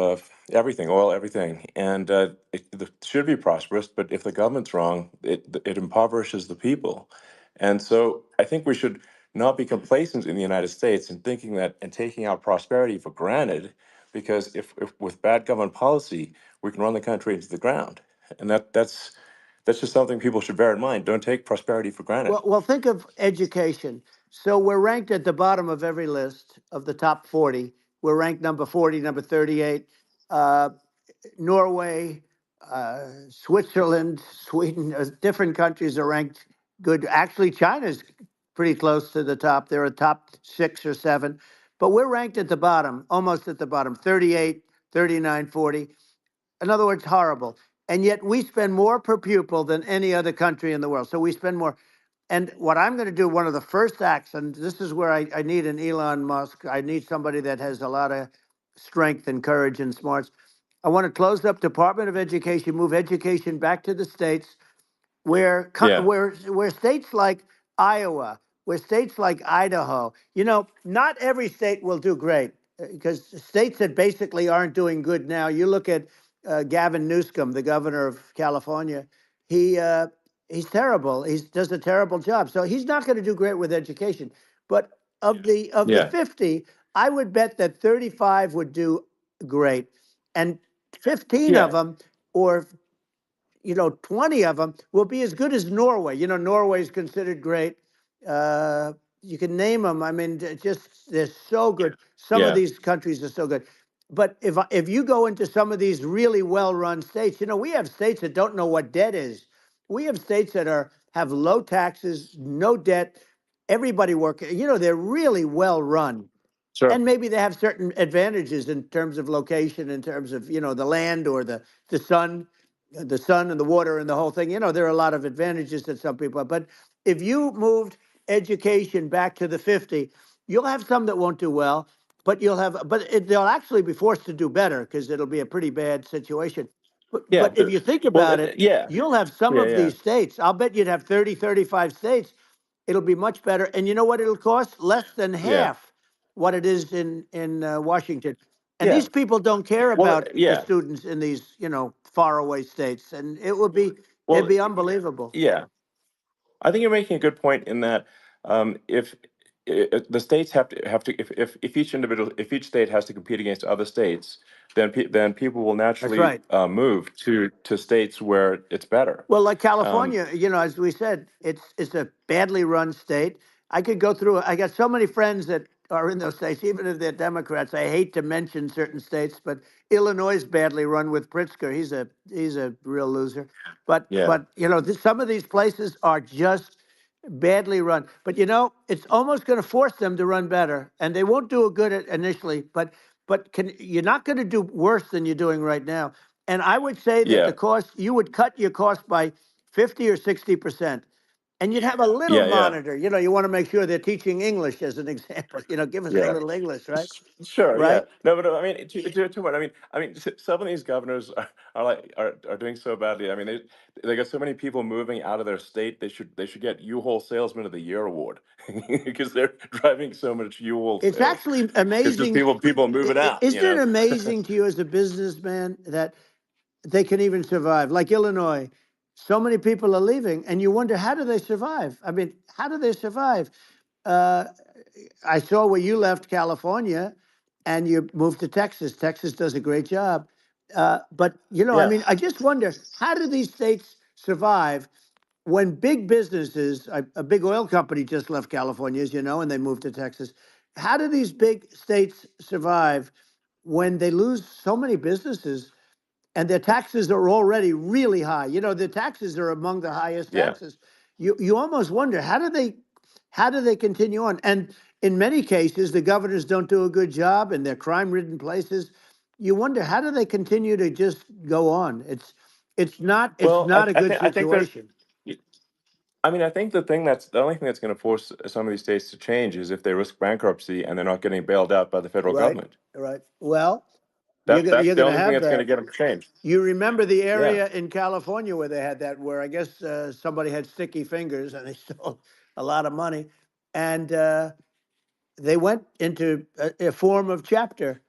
everything, oil, everything, and it should be prosperous. But if the government's wrong, it impoverishes the people. And so I think we should not be complacent in the United States in thinking that and taking our prosperity for granted, because if with bad government policy, we can run the country into the ground. And that's just something people should bear in mind. Don't take prosperity for granted. Well, think of education. So we're ranked at the bottom of every list of the top 40. We're ranked number 40, number 38. Uh, Norway, Switzerland, Sweden, different countries are ranked good. Actually, China's pretty close to the top. They're a top 6 or 7, but we're ranked at the bottom, almost at the bottom, 38, 39, 40. In other words, horrible. And yet we spend more per pupil than any other country in the world. So we spend more. And what I'm going to do, one of the first acts, and this is where I need an Elon Musk, I need somebody that has a lot of strength and courage and smarts. I want to close up Department of Education, move education back to the states, Yeah. where states like Iowa, where states like Idaho, not every state will do great. because states that basically aren't doing good now. You look at Gavin Newsom, the governor of California. He he's terrible. He does a terrible job. So he's not going to do great with education. But of the Yeah. 50, I would bet that 35 would do great, and 15 of Yeah. them, or 20 of them will be as good as Norway. Norway is considered great. Uh, you can name them. I mean, just they're so good. Some of Yeah. these countries are so good. But if you go into some of these really well-run states, we have states that don't know what debt is. We have states that have low taxes, no debt, everybody working. They're really well run, Sure. and maybe they have certain advantages in terms of location, in terms of the land, or the sun, and the water and the whole thing. There are a lot of advantages that some people have. But if you moved education back to the 50, you'll have some that won't do well, but they'll actually be forced to do better because it'll be a pretty bad situation. Yeah. But if you think Well, about it, yeah. you'll have some Yeah. of Yeah. these states. I'll bet you'd have 30, 35 states. It'll be much better. And you know what it'll cost? Less than Yeah. half what it is in Washington. And Yeah. these people don't care Well, about the yeah. students in these faraway states, and it'd Well, be unbelievable. yeah. I think you're making a good point in that if the states have to if each state has to compete against other states, then people will That's naturally right. move to states where it's better. Well, like Um, California, as we said, it's a badly run state. I could go through. I got so many friends that are in those states, even if they're Democrats. I hate to mention certain states, but Illinois is badly run with Pritzker. He's a real loser. But yeah. but some of these places are just badly run. But it's almost going to force them to run better, and they won't do a good at initially. But you're not going to do worse than you're doing right now. And I would say that Yeah. the cost, you would cut your cost by 50 or 60%. And you'd have a little Yeah. Yeah. monitor. You want to make sure they're teaching English as an example. Give us a Yeah. little English, right? Sure, yeah. Right? No, but I mean, to what? Some of these governors are doing so badly. I mean, they got so many people moving out of their state. They should get U-Haul Salesman of the Year award because they're driving so much U-Haul It's sales. actually It's just amazing. people moving out. Isn't it amazing to you as a businessman that they can even survive? Like Illinois, so many people are leaving, and you wonder, how do they survive? I mean, how do they survive? Uh, I saw where you left California and you moved to Texas. Texas does a great job. But, I Yeah, mean, I just wonder, how do these states survive when big businesses, a big oil company just left California, as you know, and they moved to Texas. How do these big states survive when they lose so many businesses and their taxes are already really high? The taxes are among the highest yeah. taxes. You almost wonder, how do they continue on? And in many cases, the governors don't do a good job, and they're crime-ridden places. You wonder, how do they continue to just go on? It's Well, not a good I think there's. situation. I mean, I think the only thing that's going to force some of these states to change is if they risk bankruptcy and they're not getting bailed out by the federal Right, government. right. Well, That's you're the going to only thing have that's going to that. get them changed. You remember the Yeah, area in California where they had that, where I guess somebody had sticky fingers and they stole a lot of money, and they went into a form of chapter,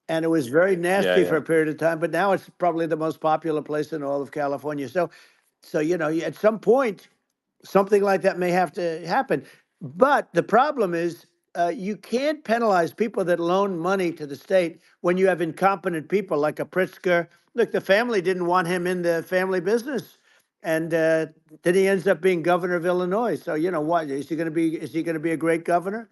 and it was very yeah, nasty for yeah. a period of time. But now it's probably the most popular place in all of California. So at some point, something like that may have to happen. But the problem is, you can't penalize people that loan money to the state when you have incompetent people like a Pritzker. Look, the family didn't want him in the family business, and then he ends up being governor of Illinois. So what is he going to be? Is he going to be a great governor?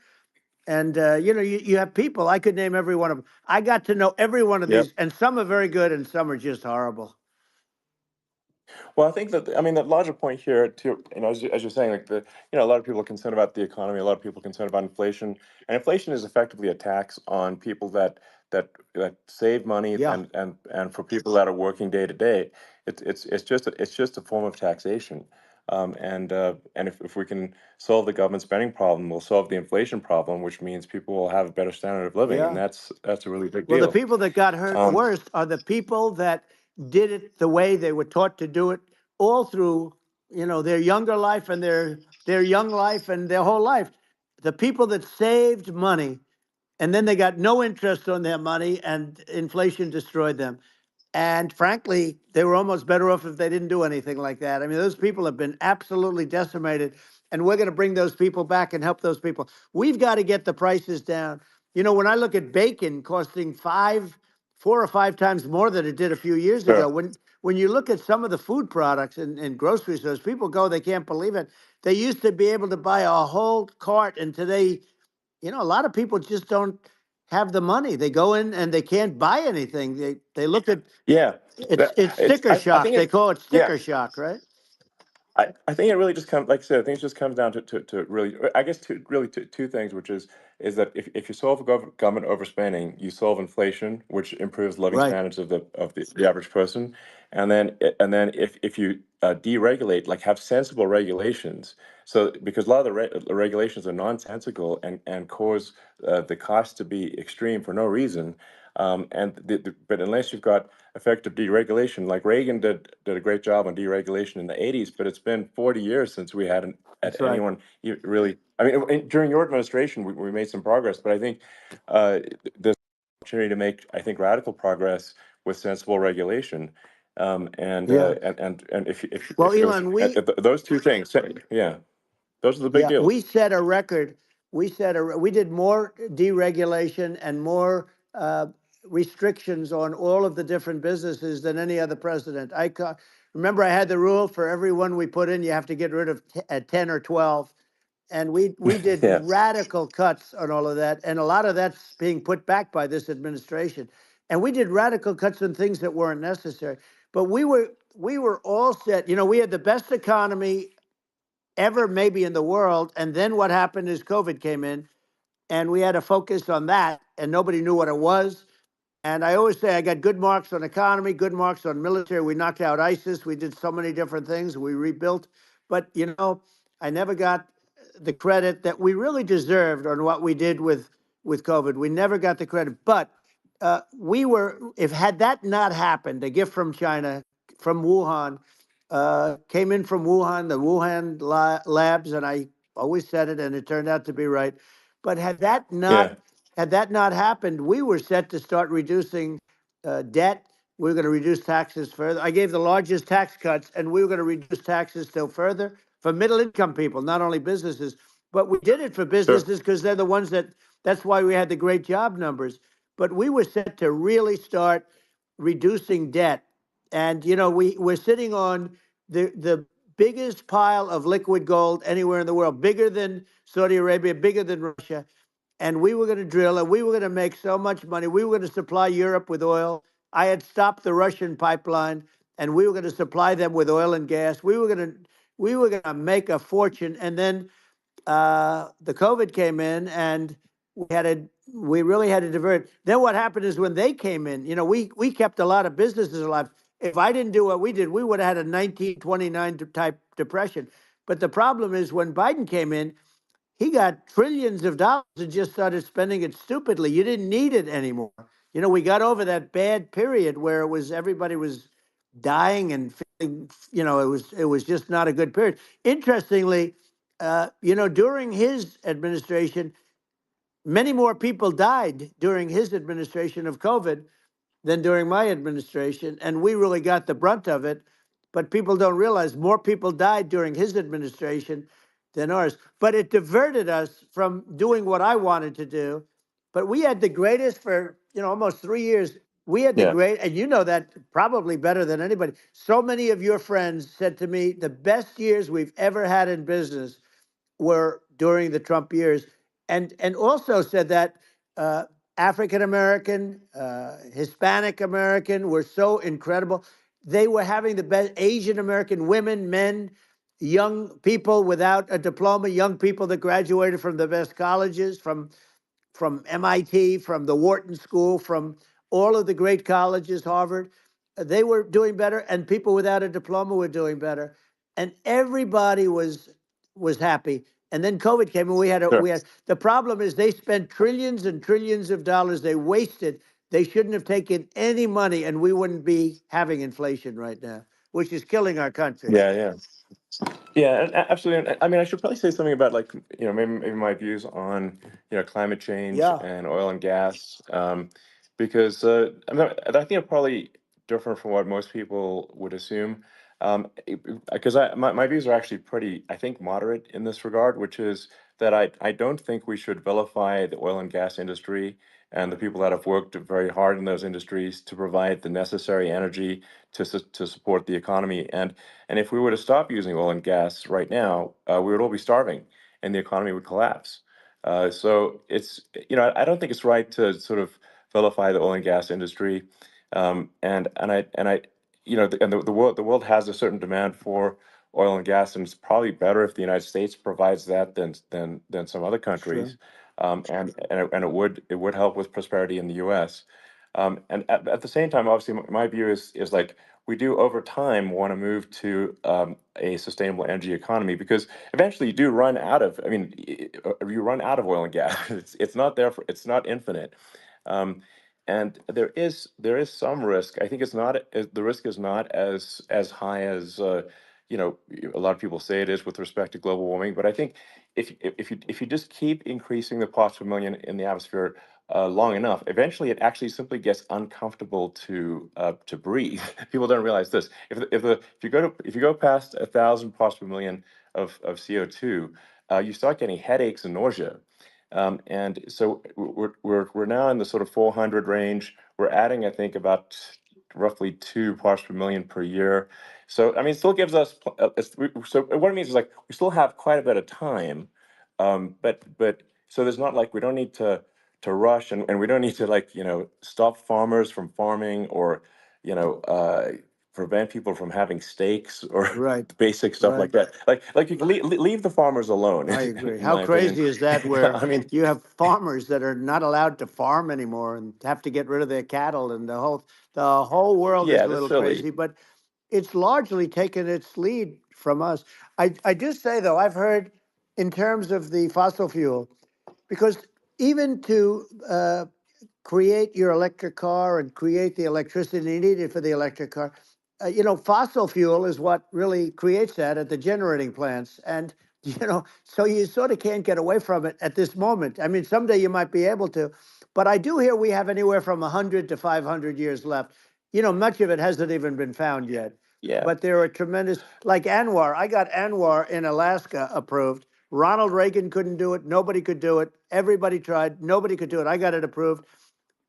And you have people. I could name every one of them. I got to know every one of Yep. these, and some are very good, and some are just horrible. Well, I think that I mean the larger point here, too, as you're saying, like a lot of people are concerned about the economy, a lot of people are concerned about inflation, and inflation is effectively a tax on people that save money Yeah, and for people that are working day to day, it's just a form of taxation, and if we can solve the government spending problem, we'll solve the inflation problem, which means people will have a better standard of living, and yeah. that's a really big Well, the deal. people that got hurt Um, worst are the people that did it the way they were taught to do it all through, their younger life and their young life and their whole life. The people that saved money and then they got no interest on their money, and inflation destroyed them. And frankly, they were almost better off if they didn't do anything like that. I mean, those people have been absolutely decimated, and we're going to bring those people back and help those people. We've got to get the prices down. You know, when I look at bacon costing 4 or 5 times more than it did a few years ago, Sure. when you look at some of the food products in grocery stores, people go, they can't believe it. They used to be able to buy a whole cart, and today, you know, a lot of people just don't have the money. They go in and they can't buy anything. They look at Yeah. it's It's sticker I shock. think They it call it yeah. sticker shock, right? I think it really just comes, like I said, I think it just comes down to really, I guess, two things, which is that if you solve government overspending, you solve inflation, which improves living Right. standards of the average person, and then if you deregulate, like have sensible regulations, so because a lot of the regulations are nonsensical and cause the cost to be extreme for no reason, but unless you've got effective deregulation. Like Reagan did a great job on deregulation in the 80s, but it's been 40 years since we had That's right. anyone really. I mean, during your administration, we made some progress, but I think uh, there's opportunity to make, I think, radical progress with sensible regulation. Yeah. And Well, if it was Elon, those two things, yeah, those are the big yeah, we deals. set a record. We did more deregulation and more restrictions on all of the different businesses than any other president. Remember, I had the rule for everyone we put in, you have to get rid of 10 or 12. And we did Yeah, radical cuts on all of that, and a lot of that's being put back by this administration. And we did radical cuts on things that weren't necessary. But we were all set. You know, we had the best economy ever, maybe in the world. And then what happened is COVID came in, and we had to focus on that, and nobody knew what it was. And I always say I got good marks on economy, good marks on military. We knocked out ISIS. We did so many different things. We rebuilt. But, you know, I never got the credit that we really deserved on what we did with COVID. We never got the credit. But if had that not happened, a gift from China, from Wuhan, came in from Wuhan, the Wuhan labs, and I always said it, and it turned out to be right. But yeah, had that not happened, we were set to start reducing debt. We were going to reduce taxes further. I gave the largest tax cuts, and we were going to reduce taxes still further for middle income people, not only businesses. But we did it for sure, businesses because they're the ones that's why we had the great job numbers. But we were set to really start reducing debt. And, you know, we're sitting on the biggest pile of liquid gold anywhere in the world, bigger than Saudi Arabia, bigger than Russia. And we were going to drill, and we were going to make so much money. We were going to supply Europe with oil. I had stopped the Russian pipeline, and we were going to supply them with oil and gas. We were going to make a fortune. And then the COVID came in, and we really had to divert. Then what happened is when they came in, you know, we kept a lot of businesses alive. If I didn't do what we did, we would have had a 1929 type depression. But the problem is when Biden came in, he got trillions of dollars and just started spending it stupidly. You didn't need it anymore. You know, we got over that bad period where everybody was dying and feeling, you know, it was just not a good period. Interestingly, you know, during his administration, many more people died during his administration of COVID than during my administration, and we really got the brunt of it. But people don't realize more people died during his administration than ours. But it diverted us from doing what I wanted to do. But we had the greatest for, you know, almost 3 years. We had the yeah, great, and you know that probably better than anybody. So many of your friends said to me, the best years we've ever had in business were during the Trump years, and also said that African American, Hispanic American were so incredible. They were having the best Asian American women, men, young people without a diploma, young people that graduated from the best colleges, from MIT, from the Wharton School, from all of the great colleges, Harvard. They were doing better, and people without a diploma were doing better, and everybody was happy. And then COVID came, and sure. we had the problem is they spent trillions and trillions of dollars. They wasted. They shouldn't have taken any money, and we wouldn't be having inflation right now, which is killing our country. Yeah, yeah. Yeah, absolutely. And I mean, I should probably say something about like, maybe my views on, climate change Yeah, and oil and gas, because I think they're probably different from what most people would assume. Because my views are actually pretty, I think, moderate in this regard, which is that I don't think we should vilify the oil and gas industry and the people that have worked very hard in those industries to provide the necessary energy to support the economy. And if we were to stop using oil and gas right now, we would all be starving and the economy would collapse. So I don't think it's right to sort of vilify the oil and gas industry. And I, the world has a certain demand for oil and gas, and it's probably better if the United States provides that than some other sure. countries. And it would help with prosperity in the U.S. And at the same time, obviously, my view is like we do over time want to move to a sustainable energy economy because eventually you do run out of. I mean, you run out of oil and gas. It's not there for. It's not infinite. Um, and there is some risk. I think it's not the risk is not as high as a lot of people say it is with respect to global warming. But I think if you just keep increasing the parts per million in the atmosphere long enough, eventually it actually simply gets uncomfortable to breathe. People don't realize this. If you go past 1,000 parts per million of CO2, you start getting headaches and nausea. And so we're now in the sort of 400 range. We're adding, I think, about roughly 2 parts per million per year. So I mean, it still gives us. So what it means is like we still have quite a bit of time, but so there's not like we don't need to rush and we don't need to like stop farmers from farming or you know uh, prevent people from having steaks or Right, basic stuff like right. that. Like you can leave the farmers alone, I agree. in How my opinion. crazy is that where I mean, you have farmers that are not allowed to farm anymore and have to get rid of their cattle and the whole world is yeah, a that's little silly. crazy, but it's largely taken its lead from us. I just say though, I've heard in terms of the fossil fuel, because even to create your electric car and create the electricity needed for the electric car. Fossil fuel is what really creates that at the generating plants. And, so you sort of can't get away from it at this moment. I mean, someday you might be able to, but I do hear we have anywhere from 100 to 500 years left. Much of it hasn't even been found yet. Yeah, But there are tremendous, like Anwar. I got Anwar in Alaska approved. Ronald Reagan couldn't do it. Nobody could do it. Everybody tried. Nobody could do it. I got it approved.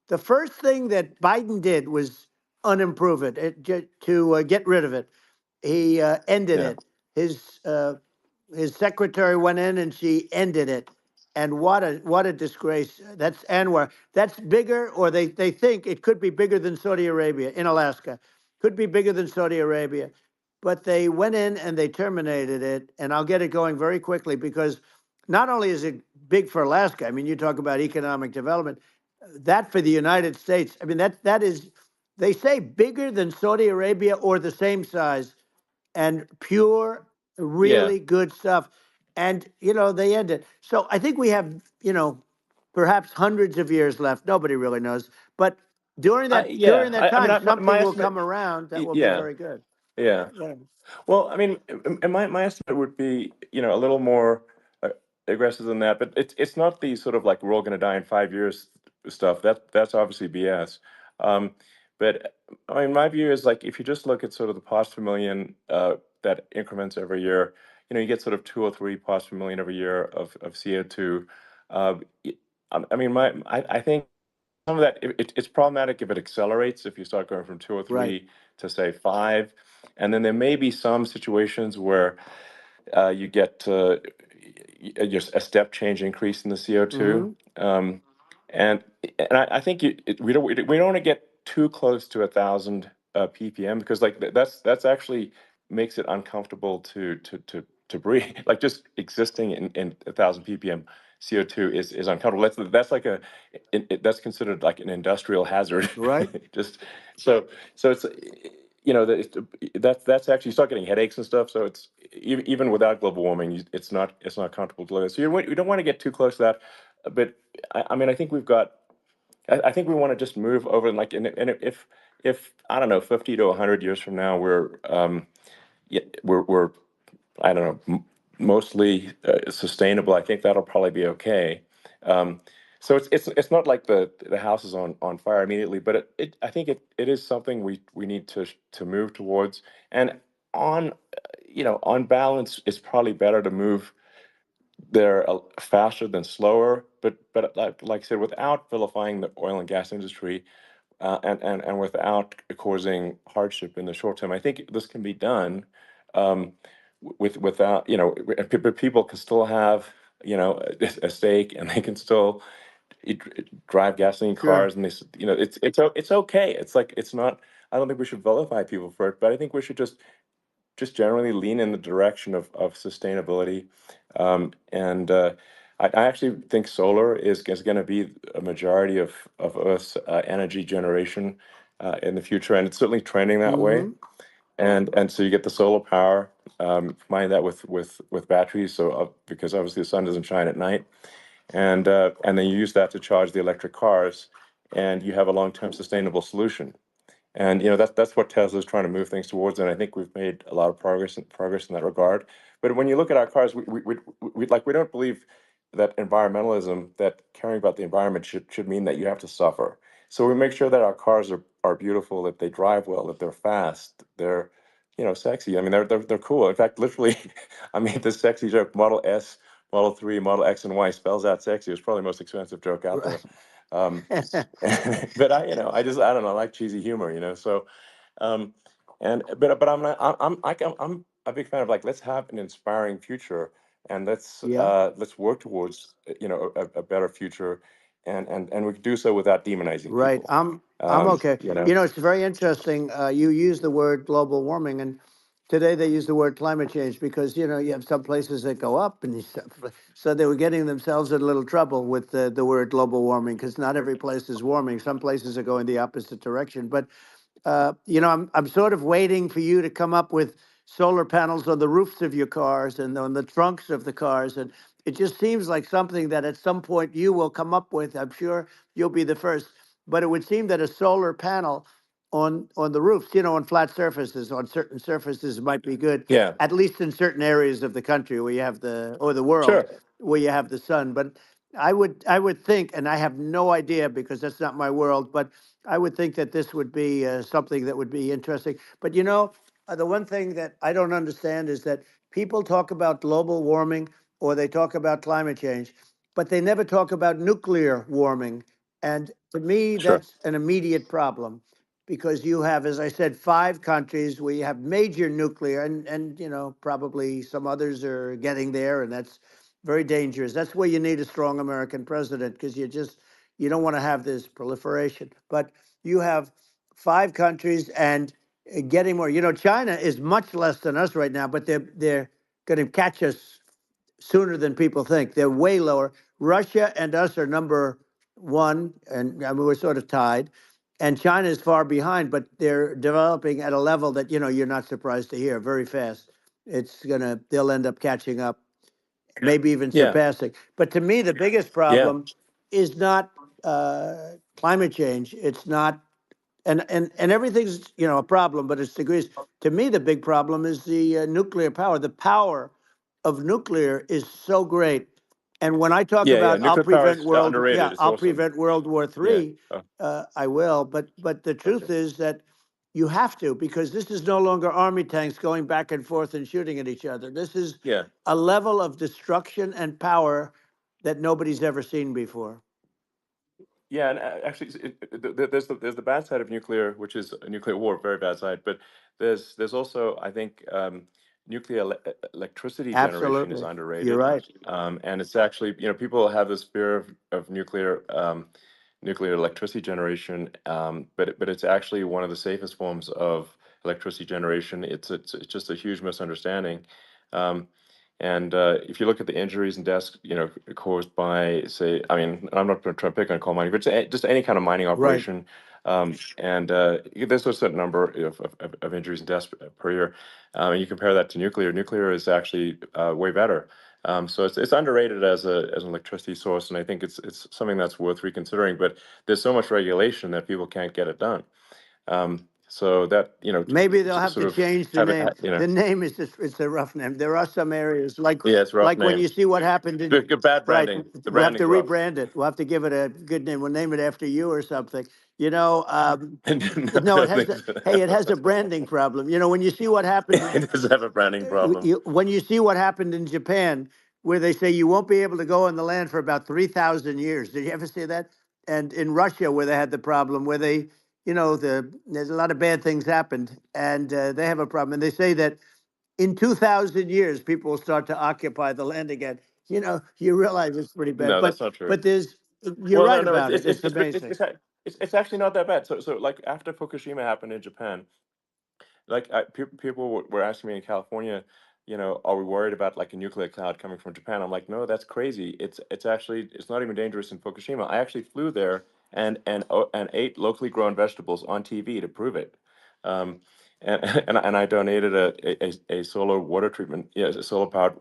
The first thing that Biden did was unimprove it, to get rid of it. He ended yeah, it. His uh, his secretary went in and she ended it. And what a disgrace. That's Anwar. That's bigger, or they think it could be bigger than Saudi Arabia in Alaska. Could be bigger than Saudi Arabia. But they went in and they terminated it. And I'll get it going very quickly because not only is it big for Alaska, I mean, you talk about economic development, that for the United States, I mean, that is, they say bigger than Saudi Arabia or the same size, and pure, yeah. really good stuff. And, they end it. So I think we have, perhaps hundreds of years left. Nobody really knows. But during I that yeah. during that I mean, time, my something will estimate. come around that will be Yeah, very good. yeah. Yeah. Well, I mean, and my estimate would be, a little more uh, aggressive than that, but it's not the sort of like we're all going to die in 5 years stuff. That's obviously BS. Um, but I mean, my view is like if you just look at sort of the parts per million that increments every year, you get sort of 2 or 3 parts per million every year of CO2. Uh, y- I mean, I think some of that it's problematic if it accelerates if you start going from two or Right. three to say five, and then there may be some situations where you get just a step change increase in the CO2, Hmm. um, and I think we don't want to get too close to 1,000 ppm because like that's actually makes it uncomfortable to breathe. Like just existing in 1,000 ppm CO2 is uncomfortable. That's like that's considered like an industrial hazard. Right. Just so it's that's actually you start getting headaches and stuff. So it's even without global warming, it's not comfortable to live. So you don't want to get too close to that. But I mean, I think we've got. I think we want to just move over and like and if I don't know 50 to 100 years from now we're I don't know, mostly sustainable, I think that'll probably be okay. Um, so it's not like the house is on fire immediately, but I think it is something we need to move towards. And on on balance, it's probably better to move there faster than slower. But like I said, without vilifying the oil and gas industry, and without causing hardship in the short term. I think this can be done without, people can still have, a stake, and they can still drive gasoline Sure. cars, and it's okay. It's like, it's not. I don't think we should vilify people for it, but I think we should just generally lean in the direction of sustainability. And I actually think solar is going to be a majority of Earth's energy generation in the future, and it's certainly trending that way. Mm-hmm. And so you get the solar power, combine that with batteries, so because obviously the sun doesn't shine at night, and then you use that to charge the electric cars, and you have a long-term sustainable solution. And that's what Tesla's trying to move things towards, and I think we've made a lot of progress in that regard. But when you look at our cars, we don't believe that environmentalism, that caring about the environment should mean that you have to suffer. So we make sure that our cars are beautiful, that they drive well, that they're fast, they're sexy. I mean, they're cool. In fact, literally, I made this sexy joke: Model S, Model 3, Model X, and Y spells out sexy. It's probably the most expensive joke out there. Right. Um, but I don't know, I like cheesy humor, so, um, but I'm a big fan of, like, let's have an inspiring future, and Yeah. let's work towards, a better future, and we can do so without demonizing Right. people. I'm okay. You know, It's very interesting. You use the word global warming, and today they use the word climate change because you have some places that go up, and so they were getting themselves in a little trouble with the word global warming because not every place is warming. Some places are going the opposite direction. But I'm sort of waiting for you to come up with solar panels on the roofs of your cars and on the trunks of the cars, and it just seems like something that at some point you will come up with. I'm sure you'll be the first, but it would seem that a solar panel on the roofs, on flat surfaces, on certain surfaces might be good, yeah, at least in certain areas of the country where you have the world sure, where you have the sun. But I would think, and I have no idea because that's not my world, but I would think that this would be something that would be interesting. But the one thing that I don't understand is that people talk about global warming or they talk about climate change, but they never talk about nuclear warming. And to me, sure, that's an immediate problem because you have, as I said, 5 countries where you have major nuclear, and probably some others are getting there, and that's very dangerous. That's where you need a strong American president because you don't want to have this proliferation. But you have 5 countries and getting more. China is much less than us right now, but they're going to catch us sooner than people think. They're way lower. Russia and us are number one, and I mean, we're sort of tied. And China is far behind, but they're developing at a level that you're not surprised to hear very fast. They'll end up catching up, maybe even yeah, surpassing. But to me, the biggest yeah, problem is not climate change. It's not, and everything's a problem, but it's degrees. To me, the big problem is the nuclear power. The power of nuclear is so great. And when I talk yeah. about Nuclear power is underrated. It's I'll awesome. prevent World War Yeah. III, Oh, I will. But the okay. truth is that you have to because this is no longer army tanks going back and forth and shooting at each other. This is Yeah. a level of destruction and power that nobody's ever seen before. Yeah, and actually, there's the bad side of nuclear, which is a nuclear war, very bad side. But there's also, I think, nuclear electricity generation is Absolutely, you're underrated, right. and it's actually, people have this fear of nuclear electricity generation, but it's actually one of the safest forms of electricity generation. It's just a huge misunderstanding. Um, and if you look at the injuries and deaths, caused by, say, I mean, I'm not going to try to pick on coal mining, but just any kind of mining Right. operation, and there's a certain number of injuries and deaths per year. And you compare that to nuclear. Nuclear is actually way better. So it's underrated as an electricity source, and I think it's something that's worth reconsidering. But there's so much regulation that people can't get it done. So that, Maybe they'll have sort to of change the have it, name. The name is just, it's a rough name. There are some areas yeah, it's a rough like when name. you see what happened in, Good, bad right, branding. The we'll have to branding's rough. rebrand it. We'll have to give it a good name. We'll name it after you or something. You know, No, no, I it don't has think a, so. hey, it has a branding problem. You know, when you see what happened in It does have a branding problem. when you see what happened in Japan, where they say you won't be able to go on the land for about 3,000 years. Did you ever see that? And in Russia, where they had the problem, where they, there's a lot of bad things happened, and they have a problem. And they say that in 2,000 years, people will start to occupy the land again. You realize it's pretty bad. No, But that's not true. but you're Well, no, right no, about it. It's amazing. it's actually not that bad. So like after Fukushima happened in Japan, like people were asking me in California, are we worried about like a nuclear cloud coming from Japan? I'm like, no, that's crazy. It's actually it's not even dangerous in Fukushima. I actually flew there and ate locally grown vegetables on TV to prove it. Um, and and I donated a solar water treatment, a solar powered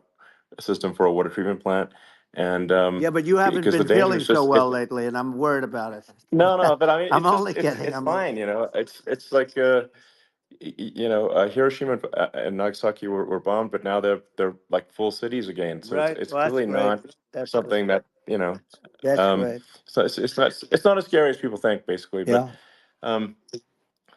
system for a water treatment plant, and Yeah, but you haven't because the been danger feeling is so just well lately, and I'm worried about no, it. no, but I mean, I'm it's just only kidding. it's I'm only fine, kidding. It's like Hiroshima and Nagasaki were bombed, but now they're like full cities again. So Right. it's Well, that's clearly great. not That's great. something that That's um, great. so it's not as scary as people think, basically. But Yeah. um,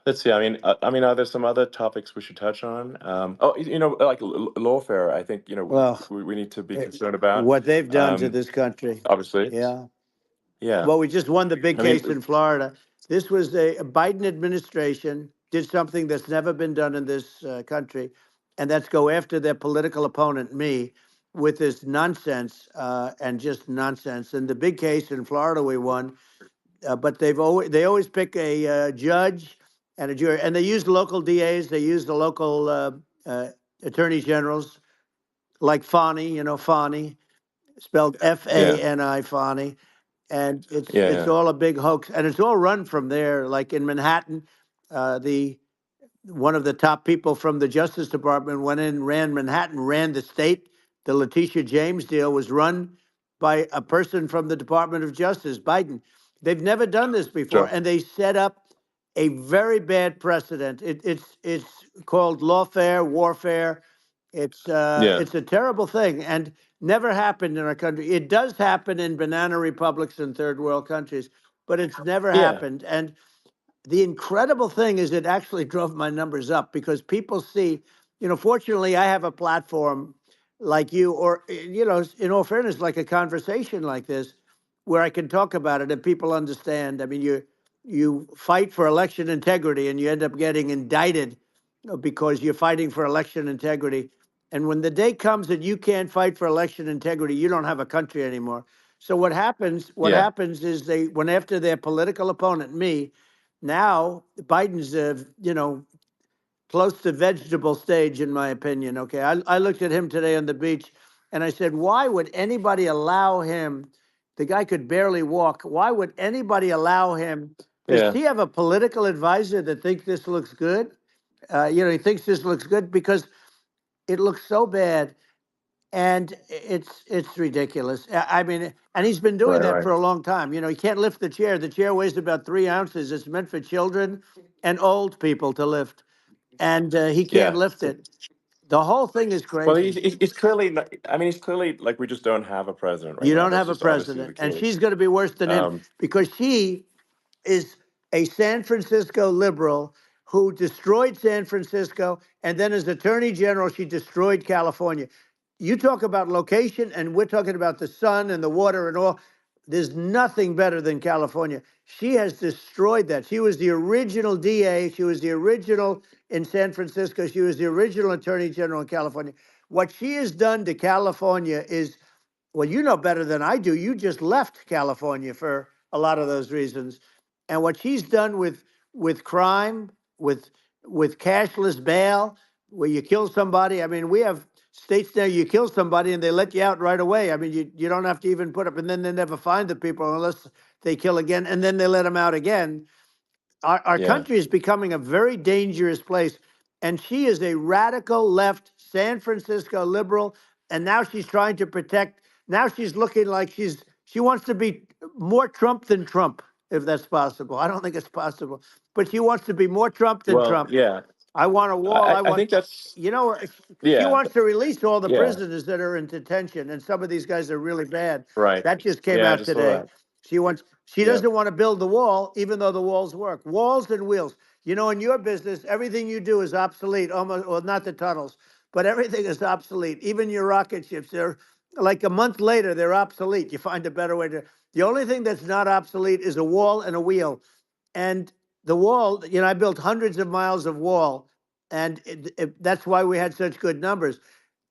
let's see. I mean, are there some other topics we should touch on? Oh, like lawfare. I think Well, we need to be concerned about. what they've done to Um, this country. obviously, Yeah. yeah. Well, we just won the big I mean, case in Florida. This was a Biden administration did something that's never been done in this country, and that's go after their political opponent, me, with this nonsense and just nonsense. And the big case in Florida we won, but they always pick a judge and a jury, and they use local DAs, they use the local uh, attorney generals like Fani, Fani, spelled yeah, Fani, Fani, and it's yeah, all a big hoax, and it's all run from there. Like in Manhattan, the one of the top people from the Justice Department went in, ran Manhattan, ran the state. The Letitia James deal was run by a person from the Department of Justice, Biden. They've never done this before, sure, and they set up a very bad precedent. It's called lawfare, warfare. yeah, It's a terrible thing, and never happened in our country. It does happen in banana republics and third world countries, but it's never yeah, happened. And the incredible thing is it actually drove my numbers up because people see, fortunately I have a platform like you, or in all fairness, like a conversation like this where I can talk about it and people understand. I mean, you fight for election integrity and you end up getting indicted because you're fighting for election integrity. And when the day comes that you can't fight for election integrity, you don't have a country anymore. So what yeah, happens is they went after their political opponent, me. Now Biden's, close to vegetable stage, in my opinion. Okay, I looked at him today on the beach, and I said, why would anybody allow him? The guy could barely walk. Why would anybody allow him? Does yeah, he have a political advisor that thinks this looks good? He thinks this looks good because it looks so bad, and it's ridiculous. I mean, and he's been doing right, that right, for a long time. He can't lift the chair. The chair weighs about 3 ounces. It's meant for children and old people to lift, and he can't yeah. lift it. The whole thing is Well, crazy. he's clearly not, I mean, he's clearly like we just don't have a president right You now. don't That's have a just obviously president, the and case. she's going to be worse than him Um, because she is a San Francisco liberal who destroyed San Francisco, and then as Attorney General, she destroyed California. You talk about location, and we're talking about the sun and the water and all. There's nothing better than California. She has destroyed that. She was the original DA. She was the original in San Francisco. She was the original Attorney General in California. What she has done to California is, well, you know better than I do. You just left California for a lot of those reasons. And what she's done with crime, with with cashless bail, where you kill somebody. I mean, we have states now you kill somebody and they let you out right away. I mean, you don't have to even put up, and then they never find the people unless they kill again, and then they let them out again. Our yeah, country is becoming a very dangerous place. And she is a radical left San Francisco liberal. And now she's trying to protect. Now she's looking like she wants to be more Trump than Trump, if that's possible. I don't think it's possible. but she wants to be more Trump than Well, Trump. yeah, I want a wall. I I want, think that's you know, she yeah, wants to release all the yeah, prisoners that are in detention, and some of these guys are really bad. right. That just came Yeah, I out just saw today. that. She Yeah, doesn't want to build the wall, even though the walls work. Walls and wheels. You know, in your business, everything you do is obsolete, almost, well, not the tunnels, but everything is obsolete. Even your rocket ships, they're like a month later, they're obsolete. You find a better way to. The only thing that's not obsolete is a wall and a wheel. And the wall, you know, I built hundreds of miles of wall, and that's why we had such good numbers.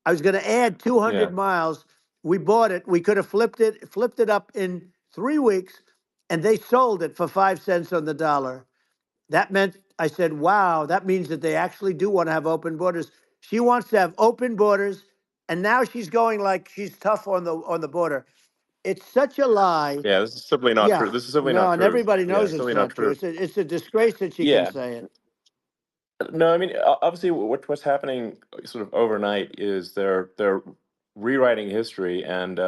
I was going to add yeah, 200 miles. We bought it. We could have flipped it up in 3 weeks, and they sold it for 5 cents on the dollar. That meant I said, "Wow, that means that they actually do want to have open borders." She wants to have open borders, and now she's going like she's tough on the border. It's such a lie. yeah. This is simply not true. Yeah, This is simply no, not and true. everybody Yeah, knows it's it's simply not not true. true. It's a disgrace that she can Yeah. say it. No, I mean, obviously, what's happening sort of overnight is they're rewriting history and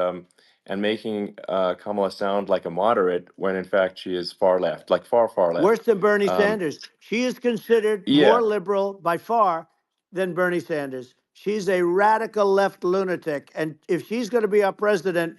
making Kamala sound like a moderate when in fact she is far left, like far, far Worse left. than Bernie Um, Sanders. She is considered more yeah, liberal by far than Bernie Sanders. She's a radical left lunatic. And if she's going to be our president,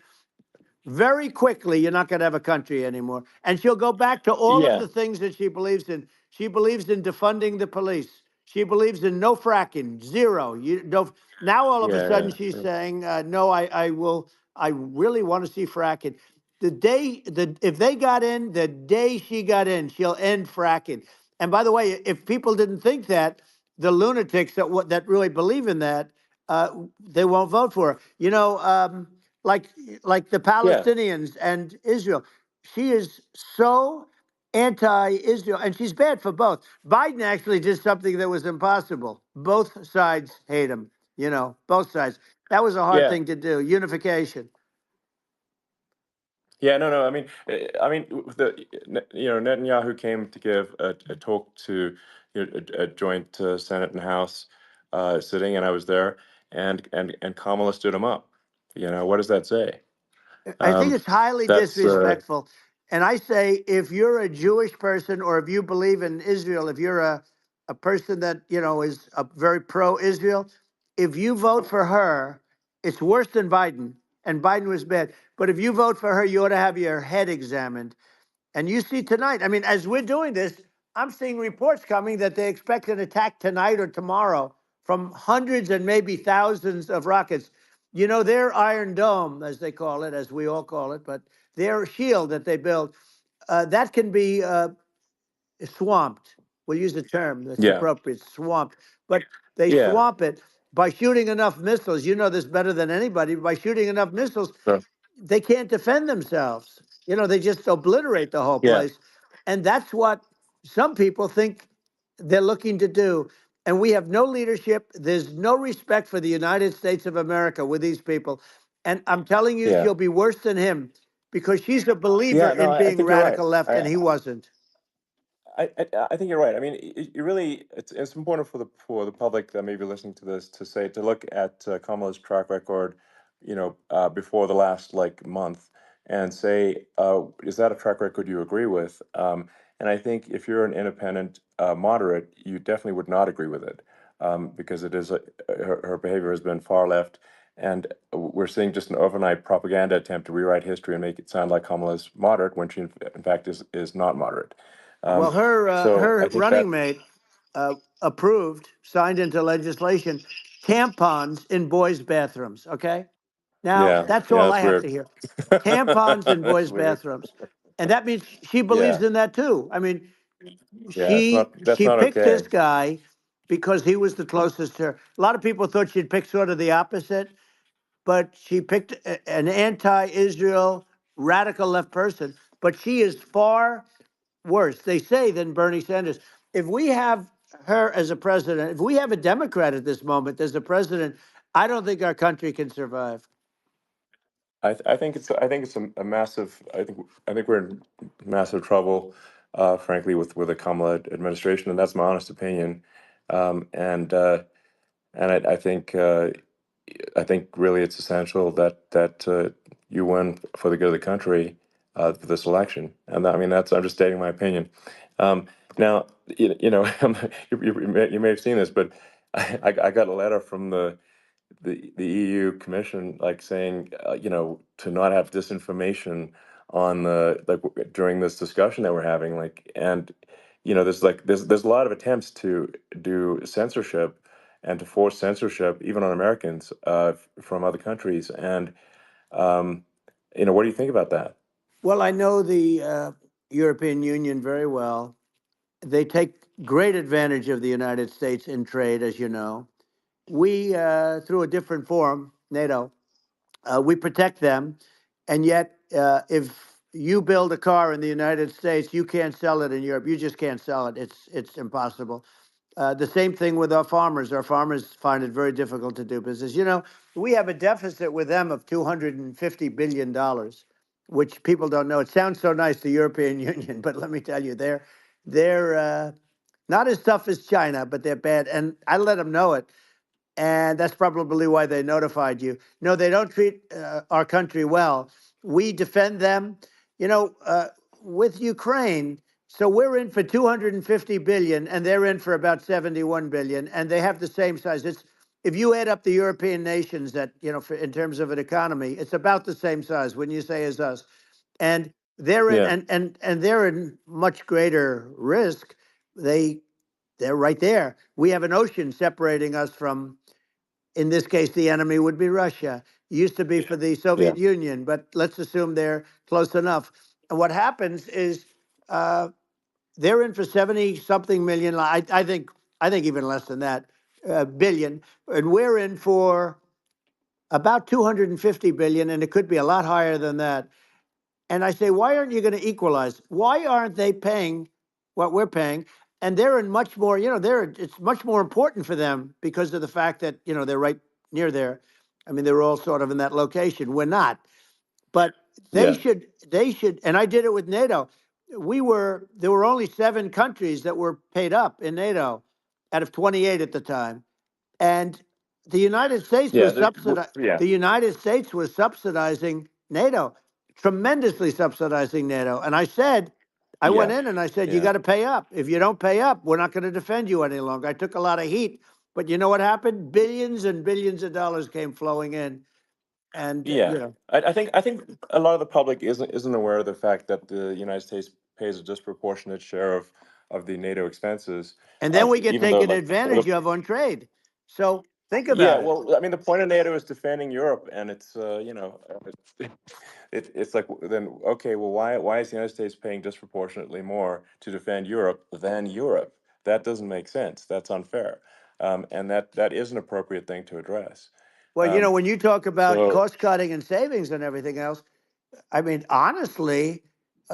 very quickly, you're not going to have a country anymore. And she'll go back to all of yeah, the things that she believes in. She believes in defunding the police. She believes in no fracking, zero. You don't. Now all of a yeah, sudden she's yeah, saying, "No, I will. I really want to see fracking." If they got in, the day she got in, she'll end fracking. And by the way, if people didn't think that, the lunatics that really believe in that, they won't vote for her. You know, like like the yeah, Palestinians and Israel. She is so anti-Israel, and she's bad for both. Biden actually did something that was impossible. Both sides hate him. You know, both sides. That was a hard yeah. thing to do. Unification. Yeah, no, no. I mean, Netanyahu came to give a talk to a joint Senate and House sitting, and I was there, and Kamala stood him up. What does that say? I think Um, it's highly that's disrespectful. And I say, if you're a Jewish person or if you believe in Israel, if you're a person that, you know, is a very pro-Israel, if you vote for her, it's worse than Biden. And Biden was bad. But if you vote for her, you ought to have your head examined. And you see tonight, I mean, as we're doing this, I'm seeing reports coming that they expect an attack tonight or tomorrow from hundreds and maybe thousands of rockets. You know, their Iron Dome, as they call it, as we all call it, but their shield that they build, that can be swamped. We'll use a term that's yeah, appropriate, swamped. But they yeah, swamp it by shooting enough missiles. You know this better than anybody. By shooting enough missiles, so, they can't defend themselves. You know, they just obliterate the whole yeah, place. And that's what some people think they're looking to do. And we have no leadership. There's no respect for the United States of America with these people. And I'm telling you, yeah, she'll be worse than him because she's a believer yeah. No, in I being think you're right. radical left, and he wasn't. I think you're right. I mean, you really, it's important for the public that may be listening to this to look at Kamala's track record, before the last like month, and say, is that a track record you agree with? And I think if you're an independent moderate, you definitely would not agree with it, because it is her behavior has been far left, and we're seeing just an overnight propaganda attempt to rewrite history and make it sound like Kamala's moderate when she in fact is not moderate. Well, Um, so I her think that, running mate approved, signed into legislation, tampons in boys' bathrooms. Okay, now yeah, that's yeah, all I that's have weird. to hear. Tampons in That's boys' weird. bathrooms, and that means she Yeah, believes in that too. I mean, yeah, that's she not picked okay. this guy because he was the closest to her. A lot of people thought she'd pick sort of the opposite, but she picked an anti-Israel radical left person. But she is far worse, they say, than Bernie Sanders. If we have her as a president, if we have a Democrat at this moment as a president, I don't think our country can survive. I think it's a massive. I think we're in massive trouble, frankly, with the Kamala administration, and that's my honest opinion. Um, and uh, and I think really it's essential that you win for the good of the country for this election. And I mean, that's I'm just stating my opinion. Um, Now, you may have seen this, but I got a letter from the EU Commission, like saying, to not have disinformation on during this discussion that we're having, and there's a lot of attempts to do censorship and to force censorship even on Americans from other countries, and um, what do you think about that? Well, I know the European Union very well. They take great advantage of the United States in trade, as you know. We, through a different forum, NATO, we protect them, and yet, if you build a car in the United States, you can't sell it in Europe. You just can't sell it. It's impossible. The same thing with our farmers. Our farmers find it very difficult to do business. We have a deficit with them of $250 billion, which people don't know. It sounds so nice, the European Union, but let me tell you, they're not as tough as China, but they're bad. And I let them know it, and that's probably why they notified you. No, they don't treat our country well. We defend them, with Ukraine. So we're in for 250 billion, and they're in for about 71 billion, and they have the same size. It's If you add up the European nations that in terms of an economy, it's about the same size. When you say as us, and they're in, Yeah, and they're in much greater risk. They they're right there. We have an ocean separating us from, in this case, the enemy would be Russia. Used to be for the yeah, Soviet Union, but let's assume they're close enough. And what happens is uh, they're in for 70 something million. I think even less than that, billion, and we're in for about 250 billion, and it could be a lot higher than that. And I say, why aren't you going to equalize? Why aren't they paying what we're paying? And they're in much more, it's much more important for them because of the fact that, they're right near there. I mean, they're all sort of in that location. We're not. But they yeah, should, they should, and I did it with NATO. There were only 7 countries that were paid up in NATO out of 28 at the time. And the United States yeah, was yeah, the United States was subsidizing NATO, tremendously subsidizing NATO. And I said, I went yeah, in and I said, you yeah, got to pay up. If you don't pay up, we're not going to defend you any longer. I took a lot of heat, but you know what happened? Billions and billions of dollars came flowing in, and yeah. I think a lot of the public isn't aware of the fact that the United States pays a disproportionate share of the NATO expenses, and then we get even though taken advantage of on trade. So think yeah, about it. well, I mean, the point of NATO is defending Europe, and it's it's like, then okay, well, why is the United States paying disproportionately more to defend Europe than Europe? That doesn't make sense. That's unfair, and that is an appropriate thing to address. Well, Um, when you talk about so cost cutting and savings and everything else, I mean, honestly,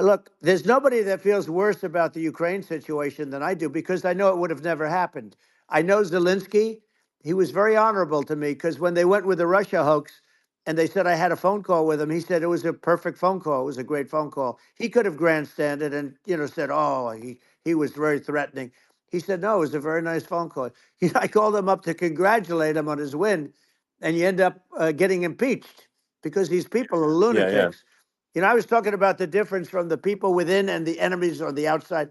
look, there's nobody that feels worse about the Ukraine situation than I do because I know it would have never happened. I know Zelensky. He was very honorable to me because when they went with the Russia hoax and they said I had a phone call with him, he said it was a perfect phone call. It was a great phone call. He could have grandstanded and, said, oh, he was very threatening. He said, no, it was a very nice phone call. I called him up to congratulate him on his win, and you end up getting impeached because these people are yeah, yeah, lunatics. I was talking about the difference from the people within and the enemies on the outside.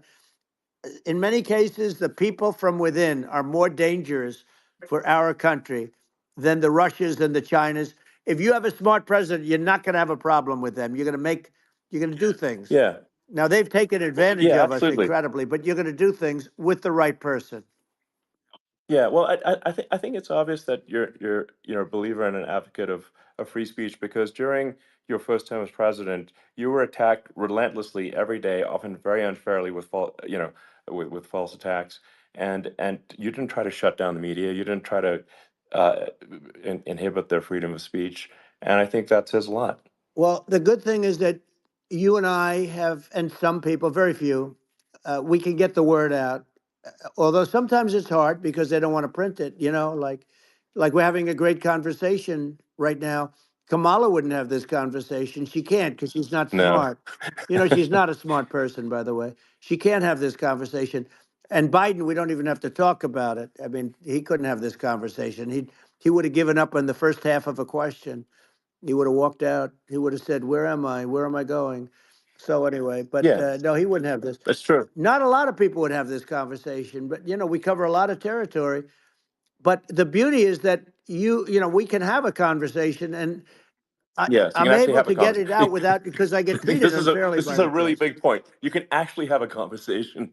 In many cases, the people from within are more dangerous for our country than the Russias and the Chinas. If you have a smart president, you're not going to have a problem with them. You're going to do things. yeah, Now, they've taken advantage yeah, of us absolutely. incredibly, but you're going to do things with the right person. Yeah, well, I think it's obvious that you're a believer and an advocate of free speech, because during your first term as president, you were attacked relentlessly every day, often very unfairly with false attacks, and you didn't try to shut down the media. You didn't try to uh, inhibit their freedom of speech, and I think that says a lot. Well, the good thing is that you and I have, and some people, very few, we can get the word out. Although sometimes it's hard because they don't want to print it. Like we're having a great conversation right now. Kamala wouldn't have this conversation. She can't because she's not No. smart. She's not a smart person, by the way. She can't have this conversation. And Biden, we don't even have to talk about it. I mean, he couldn't have this conversation. He would have given up on the first half of a question. He would have walked out. He would have said, "Where am I? Where am I going?" So anyway, but Yeah, no, he wouldn't have this. that's true. Not a lot of people would have this conversation, but we cover a lot of territory. But the beauty is that we can have a conversation, and Yes, you can I'm actually able have a to get it out conversation. without because I get treated unfairly This by is a the really press. big point. You can actually have a conversation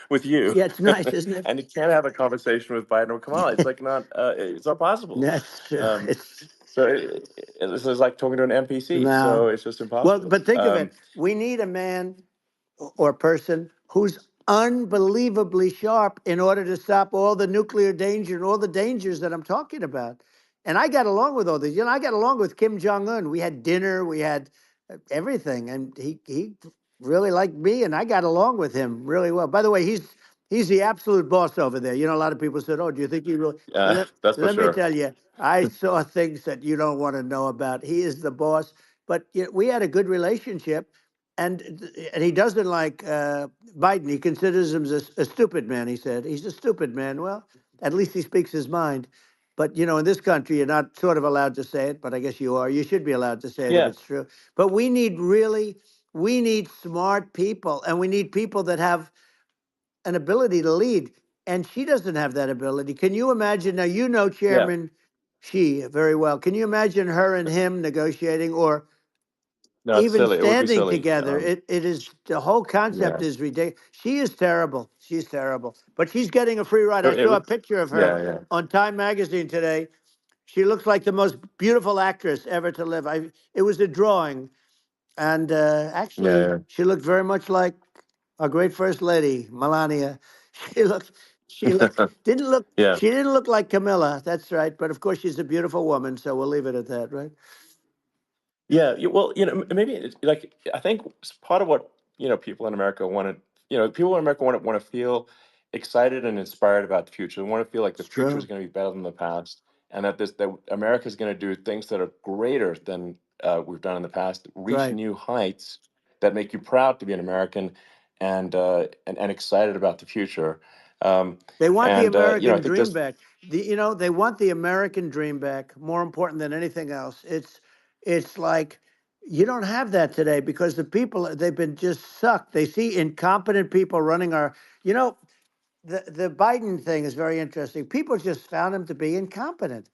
with you, Yeah, it's nice, isn't it? and you can't have a conversation with Biden or Kamala. It's like not. It's not possible. That's true. Um, It's so this is like talking to an NPC. So no. it's just Well, impossible. but think of it. We need a man or person who's unbelievably sharp in order to stop all the nuclear danger and all the dangers that I'm talking about. And I got along with all these. I got along with Kim Jong Un. We had dinner, we had everything, and he really liked me, and I got along with him really well. By the way, he's the absolute boss over there. A lot of people said, "Oh, do you think he really?" That's for Let me sure. tell you, I saw things that you don't want to know about. He is the boss, but we had a good relationship, and he doesn't like Biden. He considers him a stupid man. He said he's a stupid man. Well, at least he speaks his mind. But in this country, you're not sort of allowed to say it, but I guess you are. You should be allowed to say it if Yeah, it's true. But we need smart people, and we need people that have an ability to lead. And she doesn't have that ability. Can you imagine? Now, yeah. Chairman Xi very well. Can you imagine her and him negotiating, or No, it's even silly. It would be standing silly. together? It is, the whole concept Yeah, is ridiculous. She is terrible. She's terrible. But she's getting a free ride. I it saw a would. picture of her Yeah, yeah, on Time Magazine today. She looks like the most beautiful actress ever to live. It was a drawing, and yeah, actually, yeah. she looked very much like our great first lady, Melania. She looked, Yeah. she didn't look like Camilla. That's right. But of course, she's a beautiful woman, so we'll leave it at that, right? Yeah, well, maybe like I think part of what people in America want to, people in America want to feel excited and inspired about the future. They want to feel like the It's future is true. going to be better than the past, and that America is going to do things that are greater than we've done in the past, reach Right. new heights that make you proud to be an American, and excited about the future. Um, They want the and I American think dream just back. They want the American dream back. More important than anything else. It's like you don't have that today because the people, they've been just sucked. They see incompetent people running our. You know, the Biden thing is very interesting. People just found him to be incompetent,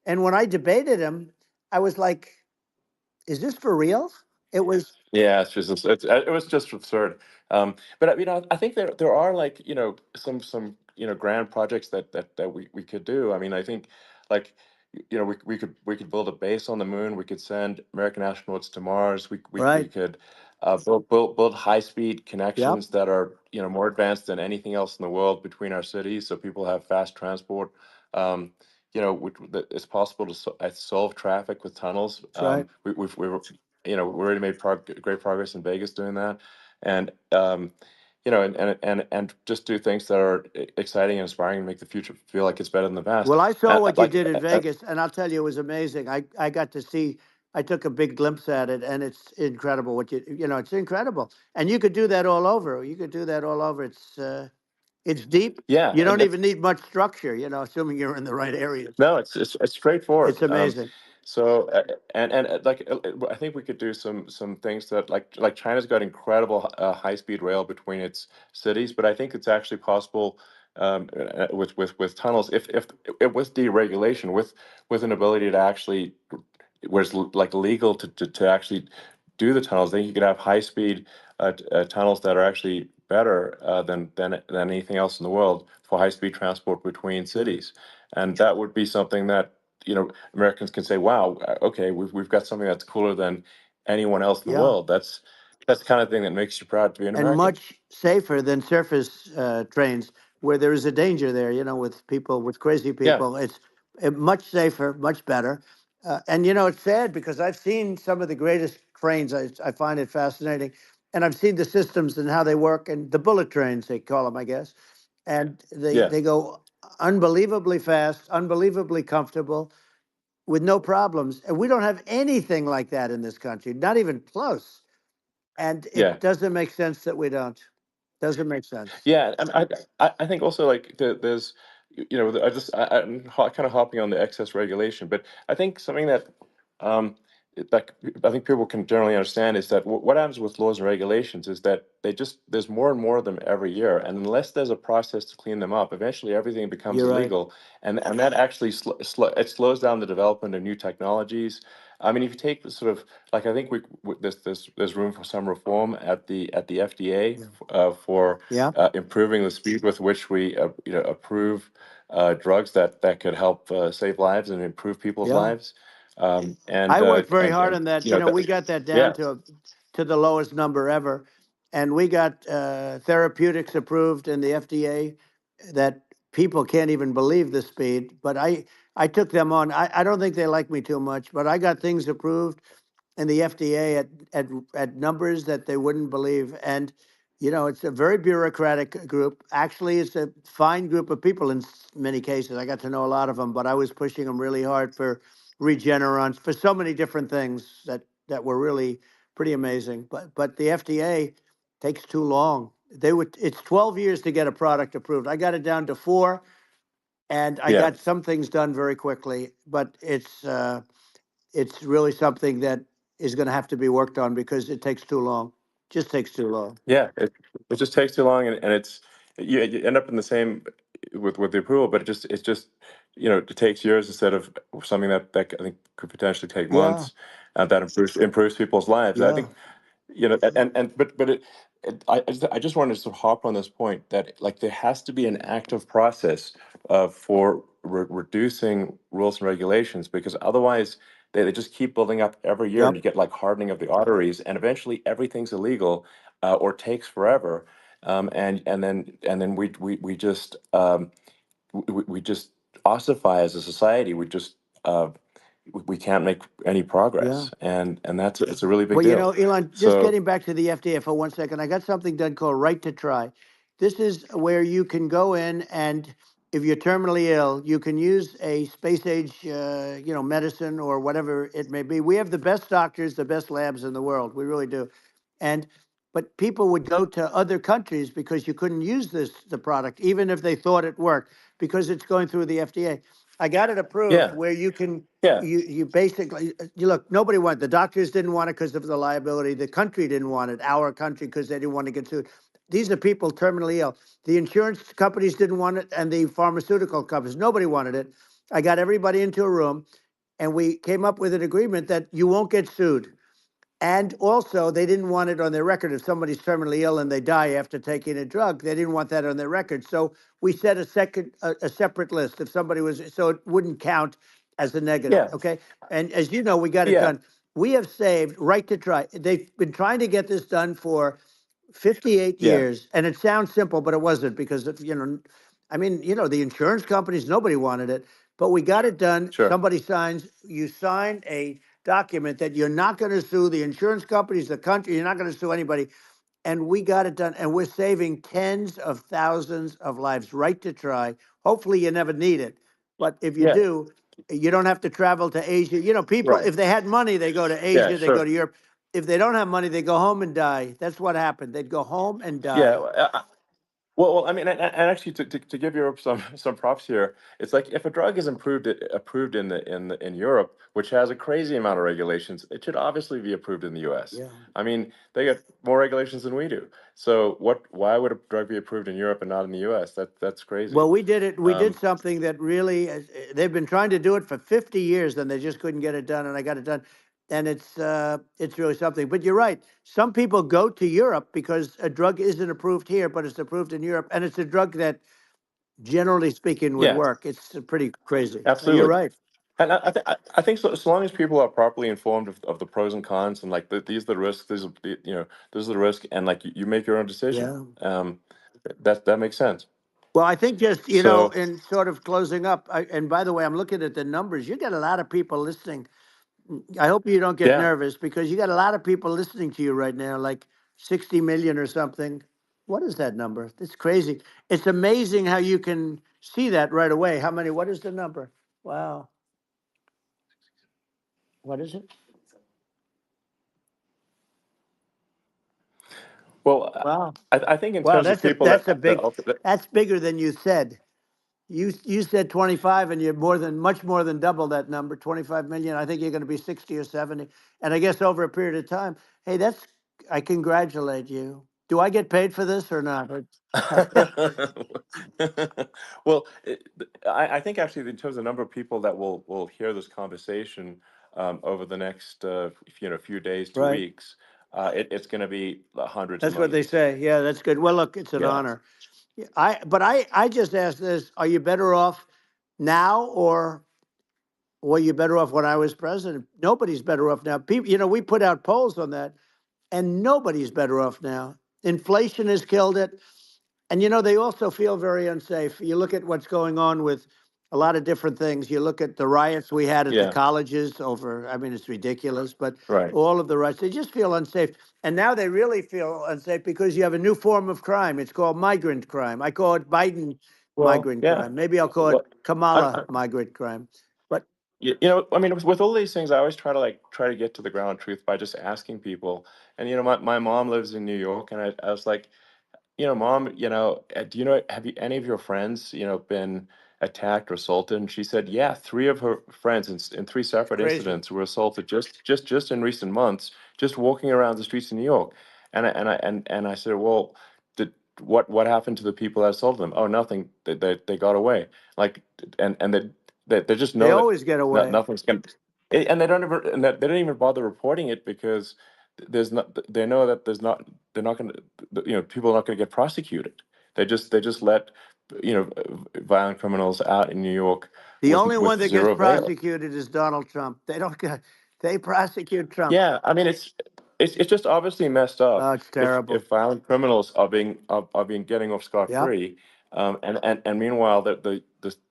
and when I debated him, I was like, "Is this for real?" It was Yeah, it was just absurd. But I think there are like some grand projects that we could do. I mean, I think like we could build a base on the moon. We could send American astronauts to Mars. We right. could build high speed Yep. connections that are more advanced than anything else in the world between our cities, so people have fast transport. Um, that it's possible to solve traffic with tunnels. That's right. We already made great progress in Vegas doing that, and and just do things that are exciting and inspiring and make the future feel like it's better than the past. Well, I saw what you Like, did in Vegas, and I'll tell you, it was amazing. I got to see. I took a big glimpse at it, and it's incredible. It's incredible, and you could do that all over. You could do that all over. It's deep. yeah, You and don't that's even need much structure. Assuming you're in the right areas. no, it's It's straightforward. amazing. So I think we could do some things that like China's got incredible high speed rail between its cities, but I think it's actually possible with tunnels if with deregulation with an ability to actually where it's like legal to actually do the tunnels. Then you could have high speed tunnels that are actually better than anything else in the world for high speed transport between Good. cities, and that would be something that Americans can say, "Wow, okay, we've got something that's cooler than anyone else in the Yeah. world." That's the kind of thing that makes you proud to be an And American. much safer than surface trains where there is a danger there, with people, with crazy Yeah, people. It's much safer, much better. And, it's sad because I've seen some of the greatest trains. I find it fascinating. And I've seen the systems and how they work, and the bullet trains, they call them, I guess. And yeah, they go unbelievably fast, unbelievably comfortable with no problems. And we don't have anything like that in this country, not even close. And yeah. it doesn't make sense that we don't. Doesn't make sense. Yeah, and I think also like there's I just I'm kind of hopping on the excess regulation, but I think something that um, that I think people can generally understand is that what happens with laws and regulations is that there's more and more of them every year, and unless there's a process to clean them up, eventually everything becomes You're right. illegal, and that actually it slows down the development of new technologies. I mean, if you take the sort of like I think there's room for some reform at the FDA Yeah. for Yeah. improving the speed with which we approve drugs that could help save lives and improve people's Yeah. lives. I worked very hard And on that. you know We got that down yeah, to the lowest number ever, and we got therapeutics approved in the FDA that people can't even believe the speed. But I took them on. I don't think they like me too much, but I got things approved in the FDA at numbers that they wouldn't believe. And it's a very bureaucratic group. Actually, it's a fine group of people in many cases. I got to know a lot of them, but I was pushing them really hard for Regeneron, for so many different things that were really pretty amazing. But the FDA takes too long. It's 12 years to get a product approved. I got it down to 4, and I yeah, got some things done very quickly. But it's really something that is going to have to be worked on because it takes too long. Just takes too long. yeah. It just takes too long, and it's you end up in the same with the approval, but it's just it takes years instead of something that I think could potentially take Yeah, months, that improves people's lives. I yeah, think but I just wanted to sort of hop on this point that like there has to be an active process for reducing rules and regulations, because otherwise they just keep building up every year, and yep, you get like hardening of the arteries, and eventually everything's illegal, or takes forever, and then we just we just ossify as a society. Uh, we can't make any yeah. progress, and that's it's a really big Well, deal. Elon, just So getting back to the FDA for 1 second, I got something done called Right to Try. This is where you can go in and if you're terminally ill, you can use a space age, medicine or whatever it may be. We have the best doctors, the best labs in the world. We really do. And but people would go to other countries because you couldn't use the product, even if they thought it worked, because it's going through the FDA. I got it approved yeah, where you can yeah, you basically you look, nobody wanted, the doctors didn't want it because of the liability, the country didn't want it, our country, because they didn't want to get sued. These are people terminally ill. The insurance companies didn't want it, and the pharmaceutical companies, nobody wanted it. I got everybody into a room, and we came up with an agreement that you won't get sued. And also, they didn't want it on their record. If somebody's terminally ill and they die after taking a drug, they didn't want that on their record. So we set a separate list. If somebody was, so it wouldn't count as a negative. yeah, Okay. And as you know, we got it yeah, done. We have saved Right to Try. They've been trying to get this done for 58 yeah, years. And it sounds simple, but it wasn't because, I mean, the insurance companies, nobody wanted it, but we got it done. sure, Somebody signs, you sign a document that you're not going to sue the insurance companies, the country, you're not going to sue anybody. And we got it done. And we're saving tens of thousands of lives. Right to Try. Hopefully you never need it. But if you yeah, do, you don't have to travel to Asia. People, right, if they had money, they go to yeah, Asia, they go sure, to Europe. If they don't have money, they go home and die. That's what happened. They'd go home and yeah. die. Well, I mean, and actually, to give Europe some props here, it's like if a drug is approved in Europe, which has a crazy amount of regulations, it should obviously be approved in the U.S. Yeah. I mean, they get more regulations than we do. So why would a drug be approved in Europe and not in the U.S.? That's crazy. Well, we did it. We did Um, something that really, they've been trying to do it for 50 years and they just couldn't get it done. And I got it done. And it's really something. But you're right. Some people go to Europe because a drug isn't approved here, but it's approved in Europe. And it's a drug that, generally speaking, would yeah, work. It's pretty crazy. You're absolutely. right. And I think so long as people are properly informed of the pros and cons, and like these are the risks, this is the risk, and like you make your own decision. Yeah. That makes sense. Well, I think just, So in sort of closing up, and by the way, I'm looking at the numbers. You got a lot of people listening. I hope you don't get yeah, nervous because you got a lot of people listening to you right now, like 60 million or something. What is that number? It's crazy. It's amazing how you can see that right away. How many? What is the number? Wow. What is it? well, Wow. I think in Wow. terms of That's a people that's a that big. That's bigger than you said. You said 25, and you're much more than double that number, 25 million. I think you're going to be 60 or 70, and I guess over a period of time. Hey, I congratulate you. Do I get paid for this or not? Well, I think actually in terms of the number of people that will hear this conversation over the next few days to Right. weeks, it's going to be hundreds of That's what they millions. say. Yeah, that's good. Well, look, it's an Yeah. honor. Yeah, I just asked this: are you better off now, or were you better off when I was president? Nobody's better off now. People, we put out polls on that, and nobody's better off now. Inflation has killed it. And they also feel very unsafe. You look at what's going on with a lot of different things. You look at the riots we had at the Yeah. colleges over, I mean, it's ridiculous, but Right. all of the riots, they just feel unsafe. And now they really feel unsafe because you have a new form of crime. It's called migrant crime. I call it Biden Well, migrant yeah. crime. Maybe I'll call it Well, Kamala migrant crime. But I mean, with all these things, I always try to get to the ground truth by just asking people. And my mom lives in New York, and I was like, Mom, do you know, have you, any of your friends, been attacked or assaulted? And she said, yeah, three of her friends in three it's separate crazy. incidents were assaulted just in recent months, just walking around the streets of New York. And I said, well, what happened to the people that assaulted them? Oh, nothing. They got away. Like, and they just They know that always get away. nothing's going to, and they don't even bother reporting it because there's not, they know that they're not going to, people are not going to get prosecuted. They just let, violent criminals out in New York The only one with that gets zero bail. prosecuted is Donald Trump. They don't get, they prosecute Trump. Yeah, I mean it's just obviously messed Oh, up it's terrible. if violent criminals are being getting off scot Yep. free, and meanwhile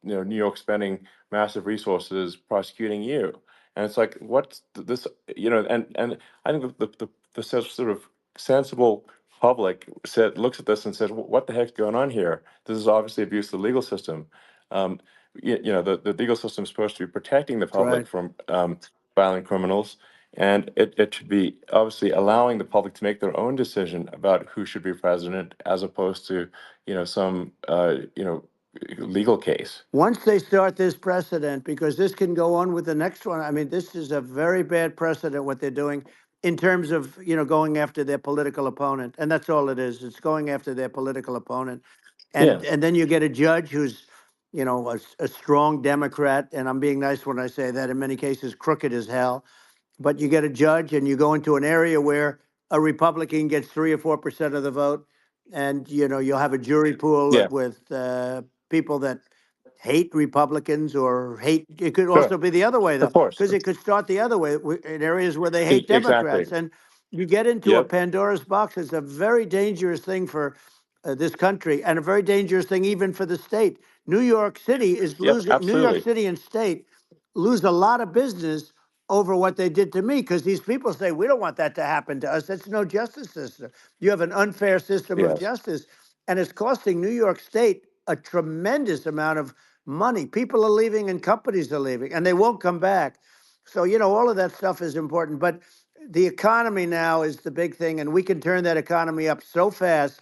New York spending massive resources prosecuting you, and it's like what's this, and I think the sort of sensible public looks at this and says, what the heck's going on here? This is obviously abuse of the legal system. Um, the legal system is supposed to be protecting the That's right. public from violent criminals, and it should be obviously allowing the public to make their own decision about who should be president, as opposed to, some, legal case. Once they start this precedent, because this can go on with the next one. I mean, this is a very bad precedent what they're doing in terms of, going after their political opponent. And that's all it is. It's going after their political opponent. Yeah. And then you get a judge who's, a strong Democrat. And I'm being nice when I say that, in many cases, crooked as hell. But you get a judge and you go into an area where a Republican gets 3 or 4% of the vote, and you'll have a jury pool Yeah. with people that hate Republicans or hate. It could also Sure. be the other way Of though, course. because it could start the other way in areas where they hate Exactly. Democrats, and you get into a Yep. Pandora's box. It's a very dangerous thing for this country, and a very dangerous thing even for the state. New York City is Yep. losing. New York Absolutely. City and state lose a lot of business over what they did to me, because these people say we don't want that to happen to us. That's no justice system. You have an unfair system of Yes. justice, and it's costing New York State a tremendous amount of money. People are leaving and companies are leaving, and they won't come back. So, all of that stuff is important. But the economy now is the big thing, and we can turn that economy up so fast,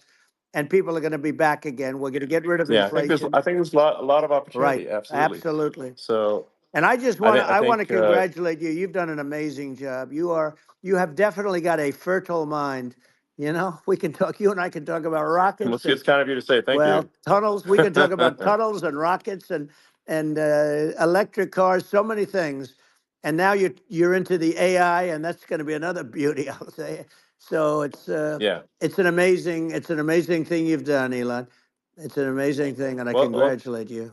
and people are going to be back again. We're going to get rid of Yeah. I think there's inflation. I think there's a lot of Right. opportunity. Absolutely. Absolutely. So And I just I want to think I I want to think congratulate you. You've done an amazing job. You have definitely got a fertile mind. We can talk. You and I can talk about rockets and, it's kind of you to say thank well, you. tunnels. We can talk about tunnels and rockets and electric cars. So many things. And now you're into the AI, and that's going to be another beauty, I'll say. So Yeah. it's an amazing thing you've done, Elon. It's an amazing thing, and I Well, congratulate you.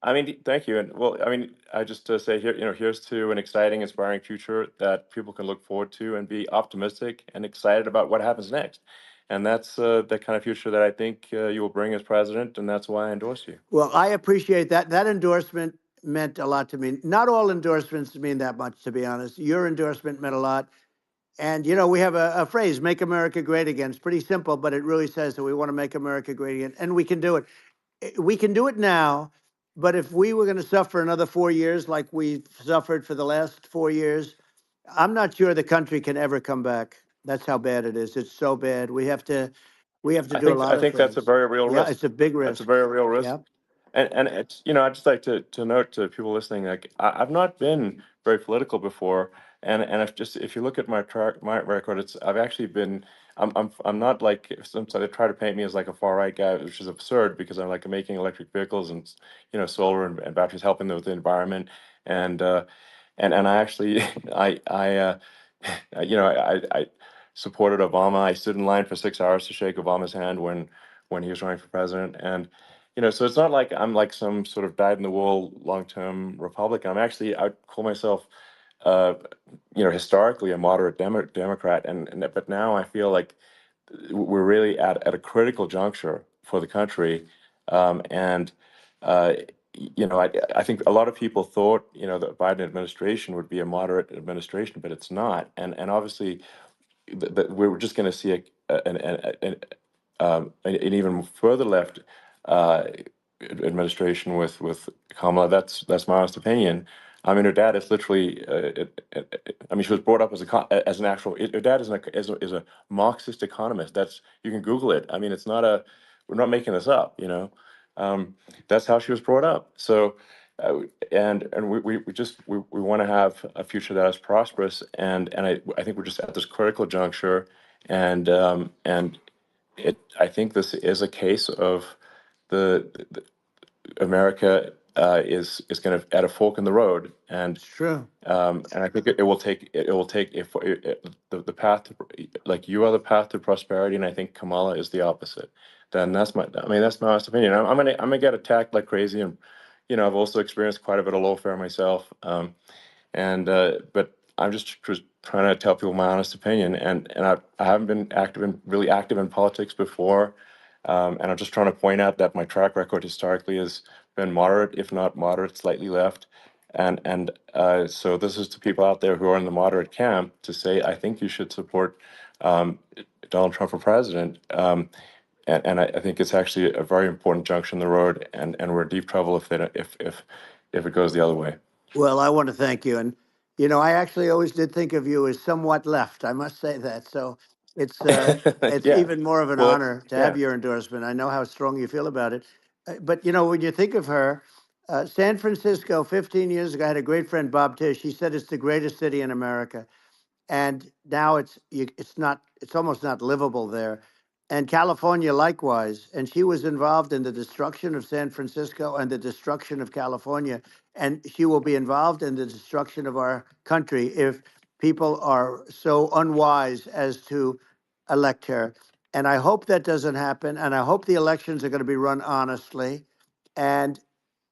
I mean, thank you. And well, I mean, I just say here, here's to an exciting, inspiring future that people can look forward to and be optimistic and excited about what happens next. And that's the kind of future that I think you will bring as president, and that's why I endorse you. Well, I appreciate that. That endorsement meant a lot to me. Not all endorsements mean that much, to be honest. Your endorsement meant a lot. And, we have a phrase, make America great again. It's pretty simple, but it really says that we want to make America great again. And we can do it. We can do it now. But if we were going to suffer another 4 years like we've suffered for the last 4 years, I'm not sure the country can ever come back. That's how bad it is. It's so bad. We have to I do a think lot I of think that's a things. very real Yeah, risk. it's a big That's a risk. very real risk. Yeah. And it's, I'd just like to note to people listening, like I've not been very political before, and if you look at my record, I've actually been. I'm not like sometimes they try to paint me as like a far right guy, which is absurd because I'm like making electric vehicles and solar and batteries helping with the environment, and I actually I supported Obama. I stood in line for 6 hours to shake Obama's hand when he was running for president, and so it's not like I'm like some sort of dyed in the wool long term Republican. I call myself uh, historically a moderate Democrat, but now I feel like we're really at a critical juncture for the country, and uh, I think a lot of people thought the Biden administration would be a moderate administration, but it's not, and obviously we're just going to see an even further left uh, administration with Kamala. That's my honest opinion. I mean, her dad is literally. I mean, she was brought up as an actual. Her dad is a Marxist economist. You can Google it. I mean, it's not a. We're not making this up. That's how she was brought up. So, and we want to have a future that is prosperous. And I think we're just at this critical juncture, and I think this is a case of the America is going to at a fork in the road, It's true. and I think it will take if the path to, like you are the path to prosperity, and I think Kamala is the opposite. Then that's my honest opinion. I'm gonna get attacked like crazy, and I've also experienced quite a bit of lawfare myself. And but I'm just trying to tell people my honest opinion, and I haven't been really active in politics before, and I'm just trying to point out that my track record historically has been moderate, if not moderate, slightly left, and so this is to people out there who are in the moderate camp to say I think you should support um, Donald Trump for president. And I think it's actually a very important junction in the road, and we're in deep trouble if it goes the other way. Well, I want to thank you. And, I actually always did think of you as somewhat left. I must say that. So it's Yeah. even more of an Well, that's, honor to have yeah. your endorsement. I know how strong you feel about it. But, when you think of her, San Francisco, 15 years ago, I had a great friend, Bob Tish. He said it's the greatest city in America, and now it's almost not livable there. And California likewise. And she was involved in the destruction of San Francisco and the destruction of California, and she will be involved in the destruction of our country if people are so unwise as to elect her. And I hope that doesn't happen, and I hope the elections are going to be run honestly, and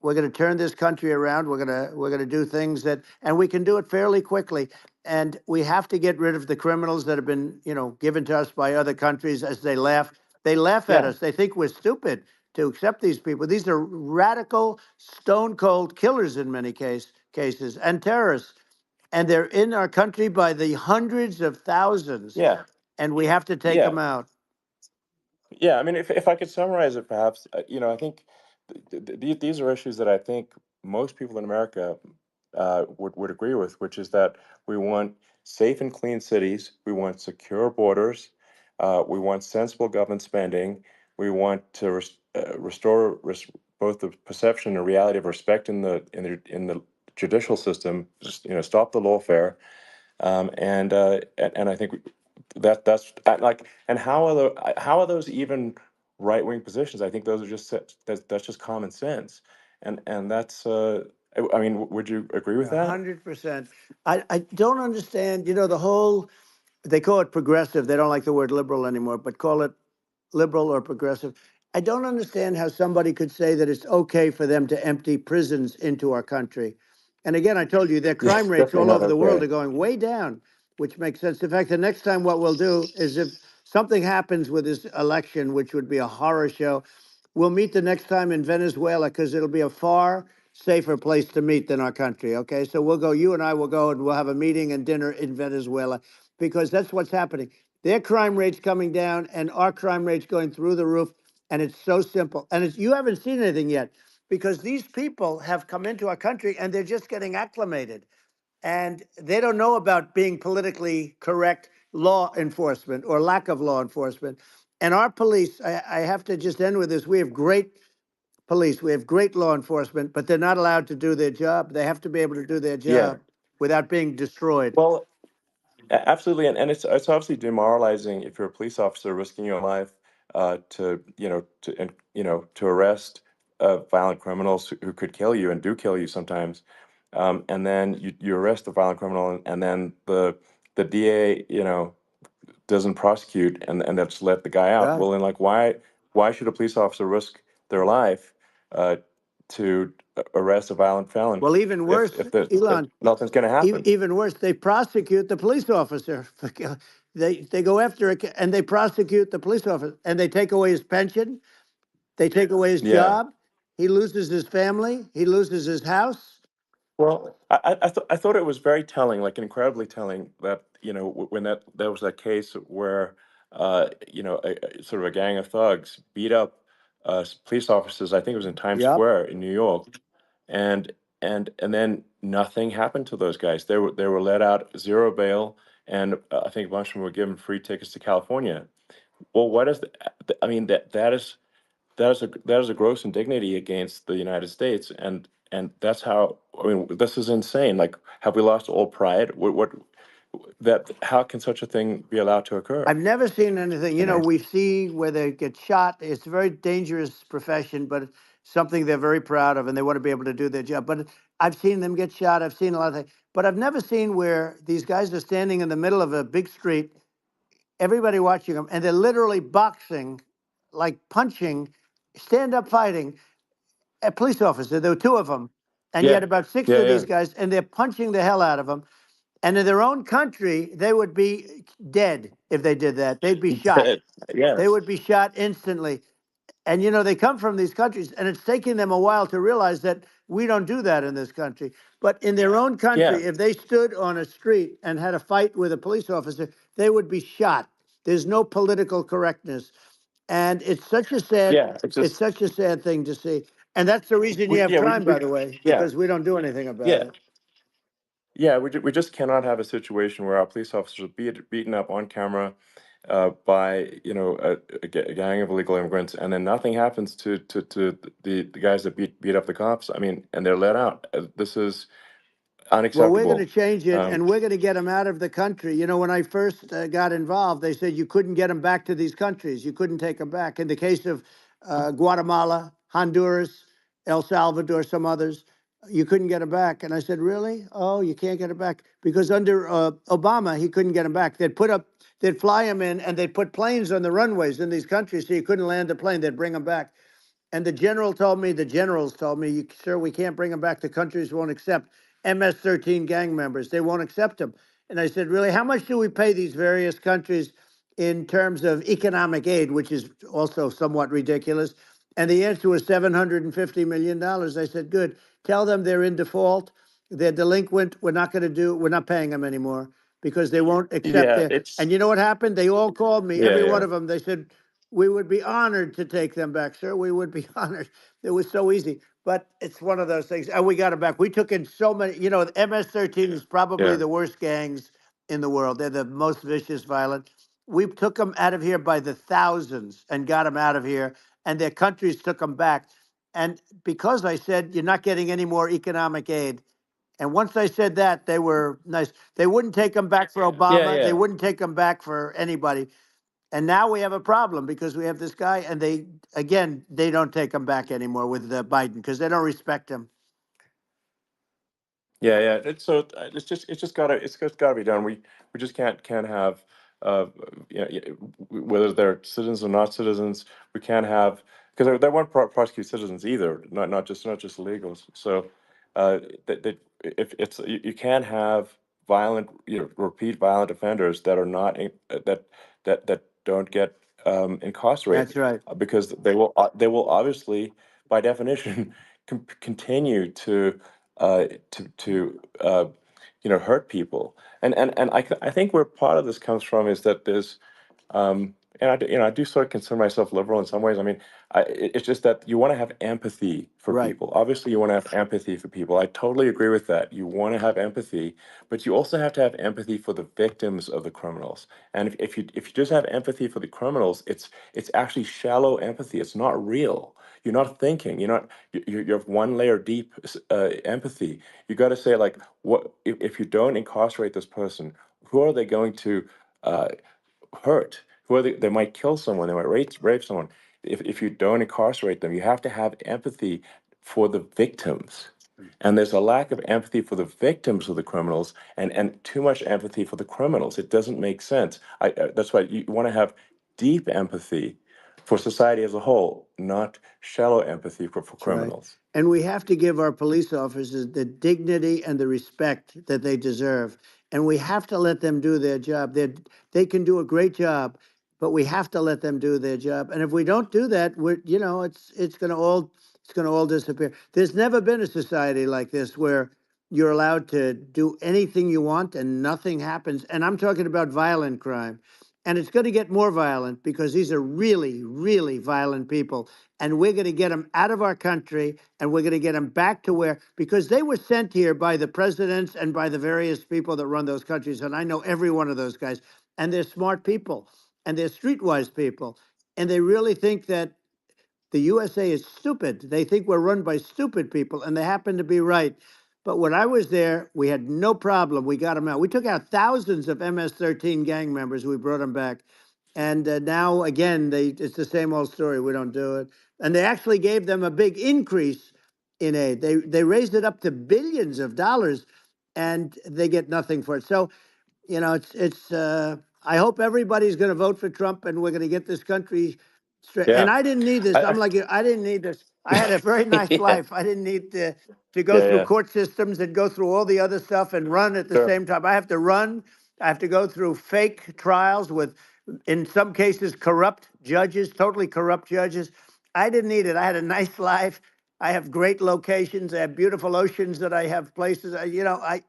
we're going to turn this country around. We're going to do things and we can do it fairly quickly. And we have to get rid of the criminals that have been, given to us by other countries as they laugh. They laugh at Yeah. us. They think we're stupid to accept these people. These are radical, stone cold killers in many cases and terrorists. And they're in our country by the hundreds of thousands. Yeah. And we have to take Yeah. them out. Yeah, I mean, if I could summarize it, perhaps, I think these are issues that I think most people in America would agree with, which is that we want safe and clean cities, we want secure borders, we want sensible government spending, we want to restore both the perception and reality of respect in the judicial system, just stop the lawfare, and I think that's like, and how are those even right wing positions? I think those are that's just common sense, and that's I mean, would you agree with A that? 100%. I don't understand, the whole, they call it progressive. They don't like the word liberal anymore, but call it liberal or progressive. I don't understand how somebody could say that it's okay for them to empty prisons into our country. And again, I told you their Yeah, crime rates definitely all not over the world okay. are going way down, which makes sense. In fact, the next time what we'll do is if something happens with this election, which would be a horror show, we'll meet the next time in Venezuela because it'll be a far safer place to meet than our country. Okay. So you and I will go and we'll have a meeting and dinner in Venezuela because that's what's happening. Their crime rate's coming down and our crime rate's going through the roof. And it's so simple. And you haven't seen anything yet because these people have come into our country and they're just getting acclimated. And they don't know about being politically correct law enforcement or lack of law enforcement. And our police, I have to just end with this. We have great police. We have great law enforcement, but they're not allowed to do their job. They have to be able to do their Yeah. job without being destroyed. Well, absolutely, and it's obviously demoralizing if you're a police officer risking your life to to arrest violent criminals who could kill you and do kill you sometimes, and then you arrest the violent criminal and then the DA doesn't prosecute and that's let the guy out. Right. Well, then like why should a police officer risk their life uh, to arrest a violent felon Well, even worse, if Elon, nothing's going to happen? even worse, they prosecute the police officer. They go after it and they prosecute the police officer and they take away his pension. They take away his Yeah. job. He loses his family. He loses his house. Well, I thought it was very telling, like incredibly telling, that when that was that case where sort of a gang of thugs beat up police officers. I think it was in Times Yep. Square in New York, and and then nothing happened to those guys. They were let out, zero bail, and I think a bunch of them were given free tickets to California. Well, what is I mean, that is a gross indignity against the United States, and that's how, I mean, this is insane. Like, have we lost all pride? What that how can such a thing be allowed to occur? I've never seen anything. You know? We see where they get shot. It's a very dangerous profession, but it's something they're very proud of, and they want to be able to do their job. But I've seen them get shot. I've seen a lot of things, but I've never seen where these guys are standing in the middle of a big street, everybody watching them, and they're literally boxing, like punching, stand up fighting a police officer. There were two of them, and Yeah, yet about six yeah, of yeah. these guys, and they're punching the hell out of them. And in their own country, they would be dead if they did that. They'd be shot. They Yes. would be shot instantly. And they come from these countries, and it's taking them a while to realize that we don't do that in this country. But in their own Yeah, country, if they stood on a street and had a fight with a police officer, they would be shot. There's no political correctness, and yeah. It's it's just such a sad thing to see. And that's the reason you have crime, we by the way, yeah, because we don't do anything about yeah. it. Yeah, we just cannot have a situation where our police officers are beaten up on camera by a gang of illegal immigrants, and then nothing happens to the guys that beat up the cops. I mean, and they're let out. This is Well, we're going to unacceptable. change it, Um, and we're going to get them out of the country. When I first got involved, they said you couldn't get them back to these countries. You couldn't take them back. In the case of Guatemala, Honduras, El Salvador, some others, you couldn't get them back. And I said, really? Oh, you can't get them back because under Obama, he couldn't get them back. They'd fly them in, and they'd put planes on the runways in these countries, so you couldn't land a plane. They'd bring them back. And the generals told me, sir, we can't bring them back. The countries won't accept MS-13 gang members. They won't accept them. And I said, really, how much do we pay these various countries in terms of economic aid, which is also somewhat ridiculous? And the answer was $750 million. I said, good. Tell them they're in default. They're delinquent. We're not paying them anymore because they won't accept yeah, their. it's And you know what happened? They all called me, yeah, every one yeah, of them. They said, we would be honored to take them back, sir. We would be honored. It was so easy. But it's one of those things. And we got them back. We took in so many, the MS-13 is probably yeah, the worst gangs in the world. They're the most vicious, violent. We took them out of here by the thousands and got them out of here. And their countries took them back. And because I said, you're not getting any more economic aid. And once I said that, they were nice. They wouldn't take them back for yeah, Obama. They yeah. wouldn't take them back for anybody. And now we have a problem because we have this guy, and they don't take him back anymore with Biden because they don't respect him. Yeah, yeah. It's just gotta be done. We just can't have uh whether they're citizens or not citizens. We can't have, because they won't prosecute citizens either. Not just illegals. So that if you can't have violent, repeat violent offenders that are not that don't get That's incarcerated, right. because they will obviously, by definition, continue to hurt people. And I think where part of this comes from is that there's I do sort of consider myself liberal in some ways. I mean, it's just that you want to have empathy for Right. people. Obviously, you want to have empathy for people. I totally agree with that. You want to have empathy, but you also have to have empathy for the victims of the criminals. And if you just have empathy for the criminals, it's actually shallow empathy. It's not real. You're not thinking. You have one layer deep empathy. You got to say like, what if you don't incarcerate this person? Who are they going to? Uh, Hurt. Who are they might kill someone, they might rape someone. If you don't incarcerate them, you have to have empathy for the victims. And there's a lack of empathy for the victims of the criminals and too much empathy for the criminals. It doesn't make sense. That's why you want to have deep empathy for society as a whole, not shallow empathy for That's right. criminals. And we have to give our police officers the dignity and the respect that they deserve. And we have to let them do their job. They can do a great job, but we have to let them do their job. And if we don't do that, it's going to all disappear. There's never been a society like this where you're allowed to do anything you want and nothing happens. And I'm talking about violent crime. And it's going to get more violent because these are really, really violent people, and we're going to get them out of our country, and we're going to get them back to where, because they were sent here by the presidents and by the various people that run those countries, and I know every one of those guys, and they're smart people, and they're streetwise people, and they really think that the USA is stupid. They think we're run by stupid people, and they happen to be right. But when I was there, we had no problem. We got them out. We took out thousands of MS-13 gang members. We brought them back. And now, again, it's the same old story. We don't do it. And they actually gave them a big increase in aid. They raised it up to billions of dollars, and they get nothing for it. So I hope everybody's going to vote for Trump, and we're going to get this country straight. And Yeah. I didn't need this. I, I'm like you. I didn't need this. I had a very nice yeah. life. I didn't need to go Yeah. through Yeah. court systems and go through all the other stuff and run at the Sure. same time. I have to run. I have to go through fake trials with, in some cases, corrupt judges, totally corrupt judges. I didn't need it. I had a nice life. I have great locations. I have beautiful oceans that I have places.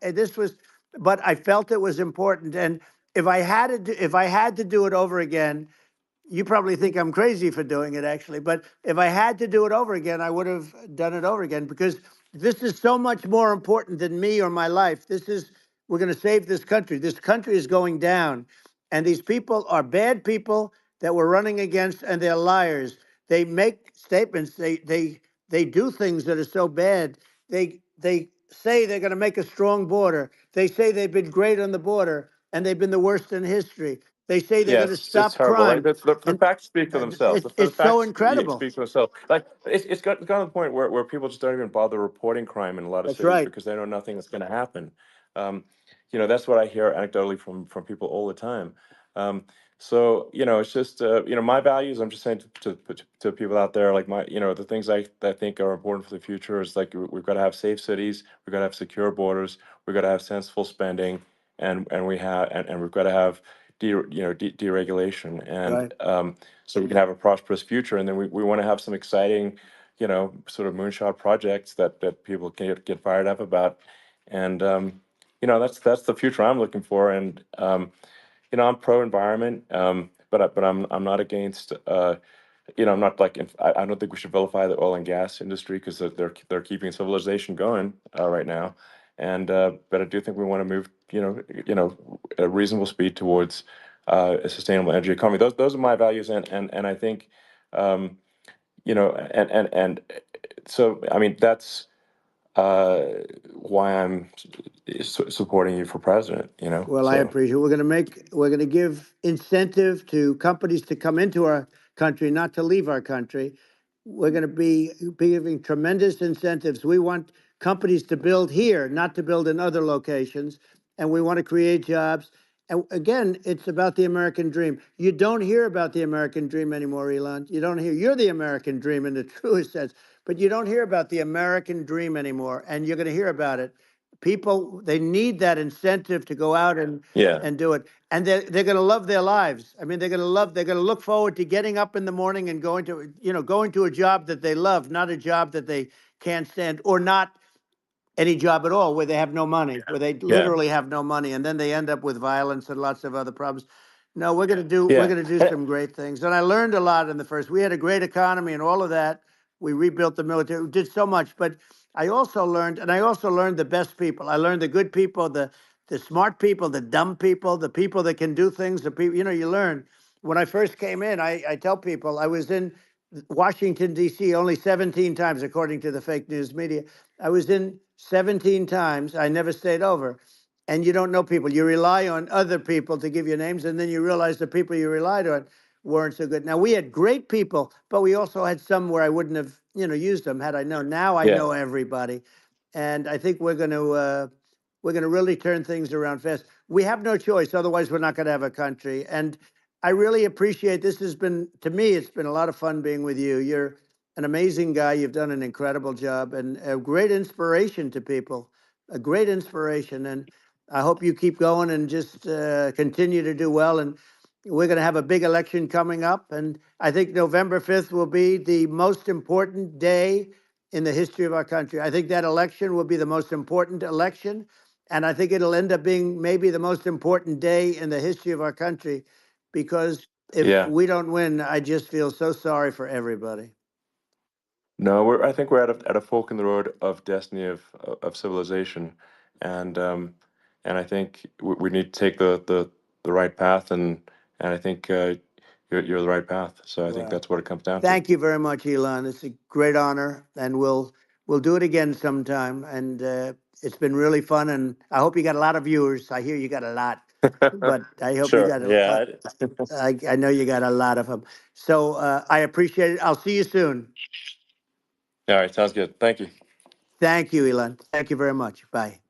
This was, but I felt it was important. And if I had to do it over again, you probably think I'm crazy for doing it, actually. But if I had to do it over again, I would have done it over again, because this is so much more important than me or my life. We're going to save this country. This country is going down. And these people are bad people that we're running against, and they're liars. They make statements. They do things that are so bad. They say they're going to make a strong border. They say they've been great on the border, and they've been the worst in history. They say they're Yeah, going to it's stop horrible. Like crime, the and facts speak for themselves. The it's so facts incredible. speak for themselves. Like it's gotten to the point where people just don't even bother reporting crime in a lot of That's cities right. because they know nothing is going to happen. Um, that's what I hear anecdotally from people all the time. So it's just my values. I'm just saying to people out there, like the things I think are important for the future is like we've got to have safe cities, we've got to have secure borders, we've got to have sensible spending, and we've got to have deregulation, and Right. so we can have a prosperous future. And then we want to have some exciting, sort of moonshot projects that people can get fired up about. And that's the future I'm looking for. And I'm pro environment, but I'm not against. I'm not like I don't think we should vilify the oil and gas industry because they're keeping civilization going right now, and but I do think we want to move at a reasonable speed towards a sustainable energy economy. Those are my values, and I think um, and so I mean that's uh, why I'm supporting you for president. Well, I So appreciate it. We're going to give incentive to companies to come into our country, not to leave our country. We're going to be giving tremendous incentives. We want companies to build here, not to build in other locations. And we want to create jobs. And again, it's about the American dream. You don't hear about the American dream anymore, Elon. You're the American dream in the truest sense, but you don't hear about the American dream anymore. And you're going to hear about it. People, they need that incentive to go out yeah, and do it, and they're going to love their lives. I mean, they're going to look forward to getting up in the morning and going to a job that they love, not a job that they can't stand, or not any job at all where they have no money, where they yeah, literally have no money, and then they end up with violence and lots of other problems. No, we're Yeah. gonna do some great things. And I learned a lot in the first. We had a great economy and all of that. We rebuilt the military. We did so much, but I also learned, and I also learned the best people. I learned the good people, the smart people, the dumb people, the people that can do things. The people, you learn. When I first came in, I tell people I was in Washington D.C. only 17 times, according to the fake news media. I was in 17 times. I never stayed over, and you don't know people. You rely on other people to give you names, and then you realize the people you relied on weren't so good. Now we had great people, but we also had some where I wouldn't have, used them had I known. Now I Yeah. know everybody, and I think we're going to really turn things around fast. We have no choice, otherwise we're not going to have a country. And I really appreciate this. Has been to me, it's been a lot of fun being with you. You're an amazing guy. You've done an incredible job and a great inspiration to people. A great inspiration, and I hope you keep going and just continue to do well. And we're going to have a big election coming up. And I think November 5th will be the most important day in the history of our country. I think that election will be the most important election. And I think it'll end up being maybe the most important day in the history of our country because if Yeah. we don't win, I just feel so sorry for everybody. No, I think we're at a fork in the road of destiny of civilization, and and I think we need to take the right path, and I think you're the right path. So I think Well, that's what it comes down to. thank you very much, Elon. It's a great honor, and we'll do it again sometime. And it's been really fun, and I hope you got a lot of viewers. I hear you got a lot, but I hope you Sure. got. Yeah. I know you got a lot of them. So I appreciate it. I'll see you soon. All right. Sounds good. Thank you. Thank you, Elon. Thank you very much. Bye.